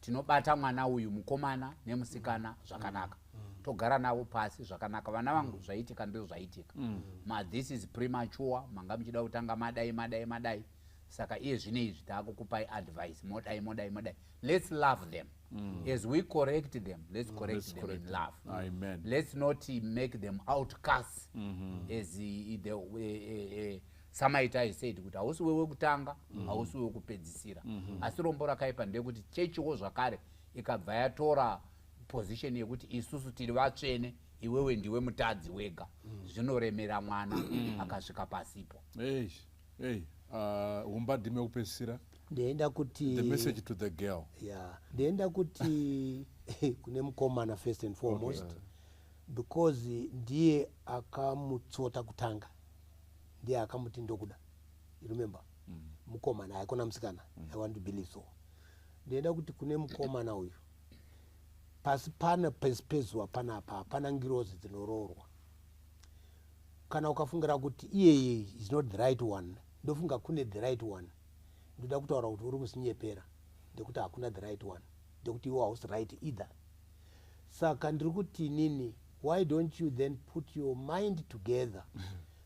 [SPEAKER 4] tinobata mwana uyu mukomana nemusikana zvakanaka, togara navo pasi zvakanaka. Vana vangu zvaitika ndizvo zvaitika. This is premature, manga muchida kutanga madai. Saka iye zvine izvi taakukupai advice, modai. Let's love them. As we correct them, let's correct them in love.
[SPEAKER 2] Amen.
[SPEAKER 4] Let's not make them outcasts, as Samaritai said, kuti hausi wewe kutanga, hausi wewe kupedzisira. Asi rombo rakaipa ndekuti chechiwo zvakare ikabva yatora position yekuti isusu tiri vatsvene, iwewe ndiwe mutadzi wega. Zvinoremera mwana akasvika pasipo.
[SPEAKER 2] Umbadime kupedzisira.
[SPEAKER 3] Ndienda kuti
[SPEAKER 2] the message to the girl.
[SPEAKER 3] Ndienda kuti kune mukomana first and foremost, because ndiye akamutsota kutanga, ndiye akamuti ndokuda. You remember? Mukomana haikona musikana. I want to believe so. Ndienda kuti kune mukomana uyu pasi pana pezwa panapa pana ngirozi dzinoroorwa. Kana ukafungira kuti iye is not the right one, ndofunga kune the right one, ndoda kutaura kuti uri kusinyepera, ndekuti hakuna the right one, ndekuti iwe hausi right either. Saka ndiri kuti nini, why don't you then put your mind together,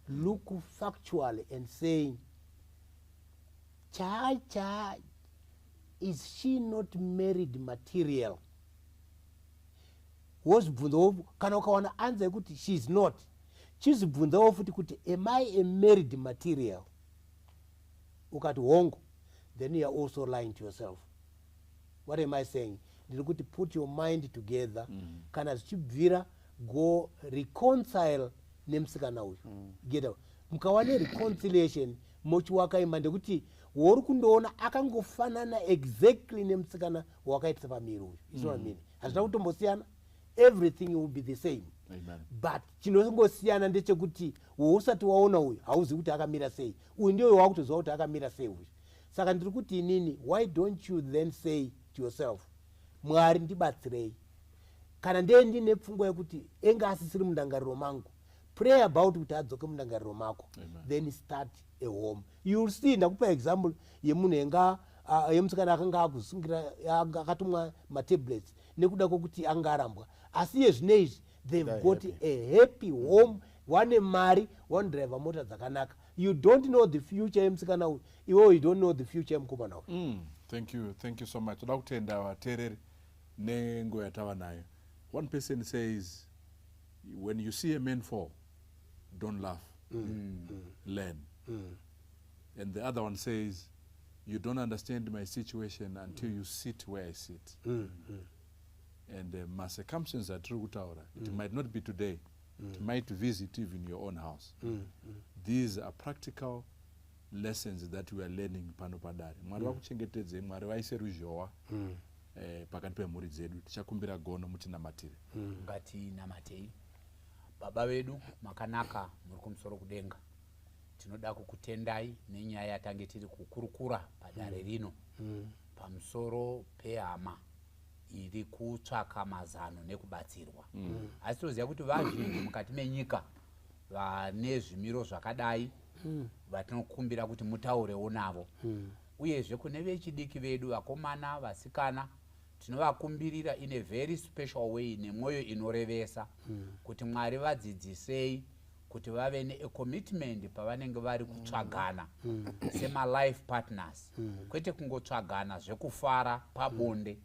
[SPEAKER 3] look factually and saying, Chacha, is she not married material? Wozibvunzawo kana ukawana answer kuti she is not, chizibvunzawo futi kuti am I a married material? Ukati hongo, then you are also lying to yourself. What am I saying? Ndiri kuti put your mind together, kana zvichibvira go reconcile nemusikana uyu. Get out. Mukawane reconciliation mochiwakaima, ndekuti wori kundoona akangofanana exactly nemusikana wakaitisa pamiri uyu. Is what I mean. Hazvina kutombosiyana. Everything will be the same.
[SPEAKER 2] Amen.
[SPEAKER 3] But chinongosiyana ndechekuti usati waona uyu hauzi kuti akamira sei, uyu ndiye wakutoziva kuti akamira sei uyu. Saka ndiri kuti inini, why don't you then say to yourself, Mwari ndibatsirei, kana ndiye ndine pfungwa yekuti enga asisiri mundangariro mangu, pray about kuti adzoke mundangariro mako. Then start a home. You will see, ndakupa example yemunhu enga yemusikana akanga akusungira akatumwa matablets nekuda kwokuti anga arambwa, asi iye zvinezvi they've got a happy home, one mari, one driver mota dzakanaka. You don't know the future yemusikana uyu, iwe you don't know the future yemukomana uyu.
[SPEAKER 2] Thank you so much. Toda kutenda vateereri nenguva yatava nayo. One person says, when you see a man fall, don't laugh, learn. And the other one says, you don't understand my situation until you sit where I sit. And my circumstances are true kutaura. It might not be today. It might visit even your own house. These are practical lessons that we are learning pano Padare. Mwari vakuchengetedze, Mwari vaise ruzhowa pakati pemhuri dzedu. Tichakumbira gono mutinamatire.
[SPEAKER 4] Ngatinamatei. Baba vedu makanaka muri kumusoro kudenga. Tinoda kukutendai nenyaya yatange tiri kukurukura padare rino pamusoro pehama iri kutsvaka mazano nekubatsirwa. Asi toziva kuti vazhinji mukati menyika vane zvimiro zvakadai vatinokumbira kuti mutaurewo navo. Uyezve kune vechidiki vedu, vakomana, vasikana, tinovakumbirira in a very special way nemwoyo inorevesa kuti Mwari vadzidzisei kuti vave ne-commitment pavanenge vari kutsvagana sema-life partners. Kwete kungotsvagana zvekufara pabonde,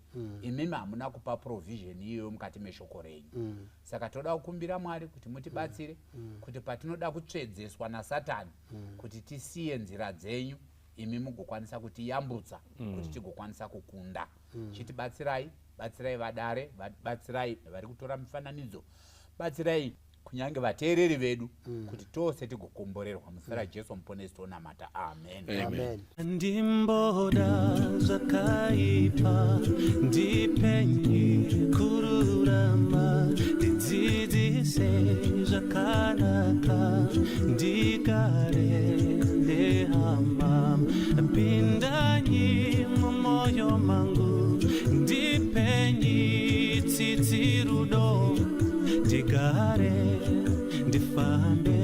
[SPEAKER 4] imimi hamuna kupa provision iyoyo mukati meshoko renyu. Saka toda kukumbira Mwari kuti mutibatsire kuti patinoda kutsvedzeswa naSatani kuti tisiye nzira dzenyu, imi mugokwanisa kutiyambutsa kuti tigokwanisa kukunda. Chitibatsirai, batsirai vadare, batsirai vari kutora mifananidzo, batsirai kunyange vateereri vedu kuti tose tigokomborerwa muzita raJesu muponesi tonamata. Amen.
[SPEAKER 3] Amen.
[SPEAKER 6] Ndimboda zvakaipa ndipenye kururama ndidzidzise zvakanaka ndigare nehama pindanyi mumwoyo mangu ndipenye tsitsi rudo ndigare ndifambe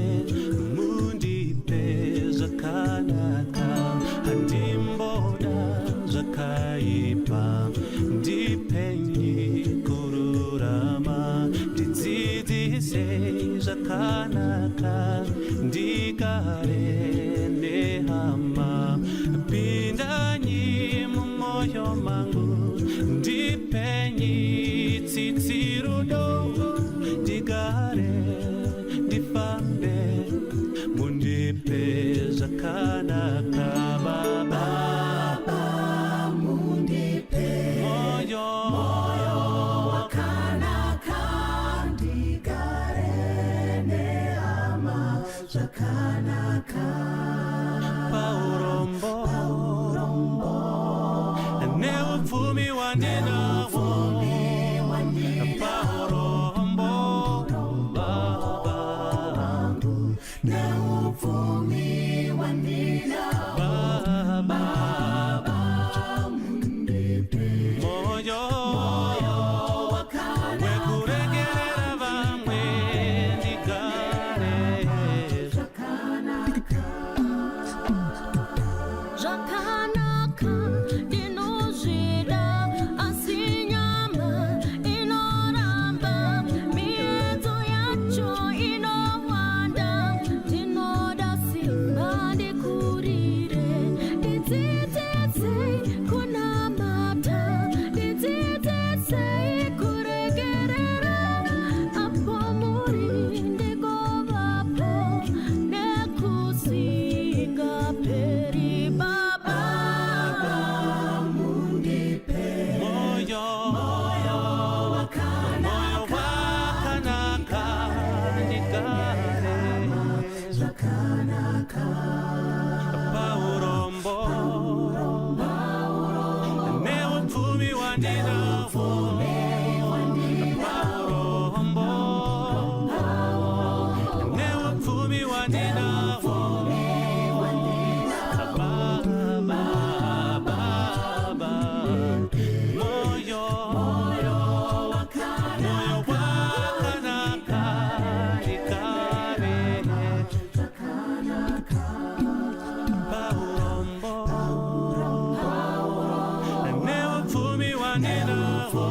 [SPEAKER 6] mundipe zvakanaka handimboda zvakaipa ndipenye kururama ndidzidzise zvakanaka ndigare nehama pindanyi mumwoyo mangu ndipenye tsitsi rudo ndigare ndifambe mundipe zvakanaka Baba mundipe moyo wakanaka ndigare nehama zvakanaka paurombo neupfumi wandinawo paurombo Baba neupfumi wandinawo Baba mundipe moyo wekuregerera vamwe ndigare
[SPEAKER 7] zvakanaka ndinozvida asi nyama inoramba miedzo yacho inowanda ndinoda simba ndikurire ndidzidzisei kunamata ndidzidzisei kuregerera apo muri ndigovapo nekusika peri Baba mundipe
[SPEAKER 6] moyo wakanaka ndigare
[SPEAKER 7] zvakanaka
[SPEAKER 6] paurombo neupfumi wandinawo paurombo neupfumi wandinawo Baba moyo wakanaka ndigare paurombo neupfumi wandinawo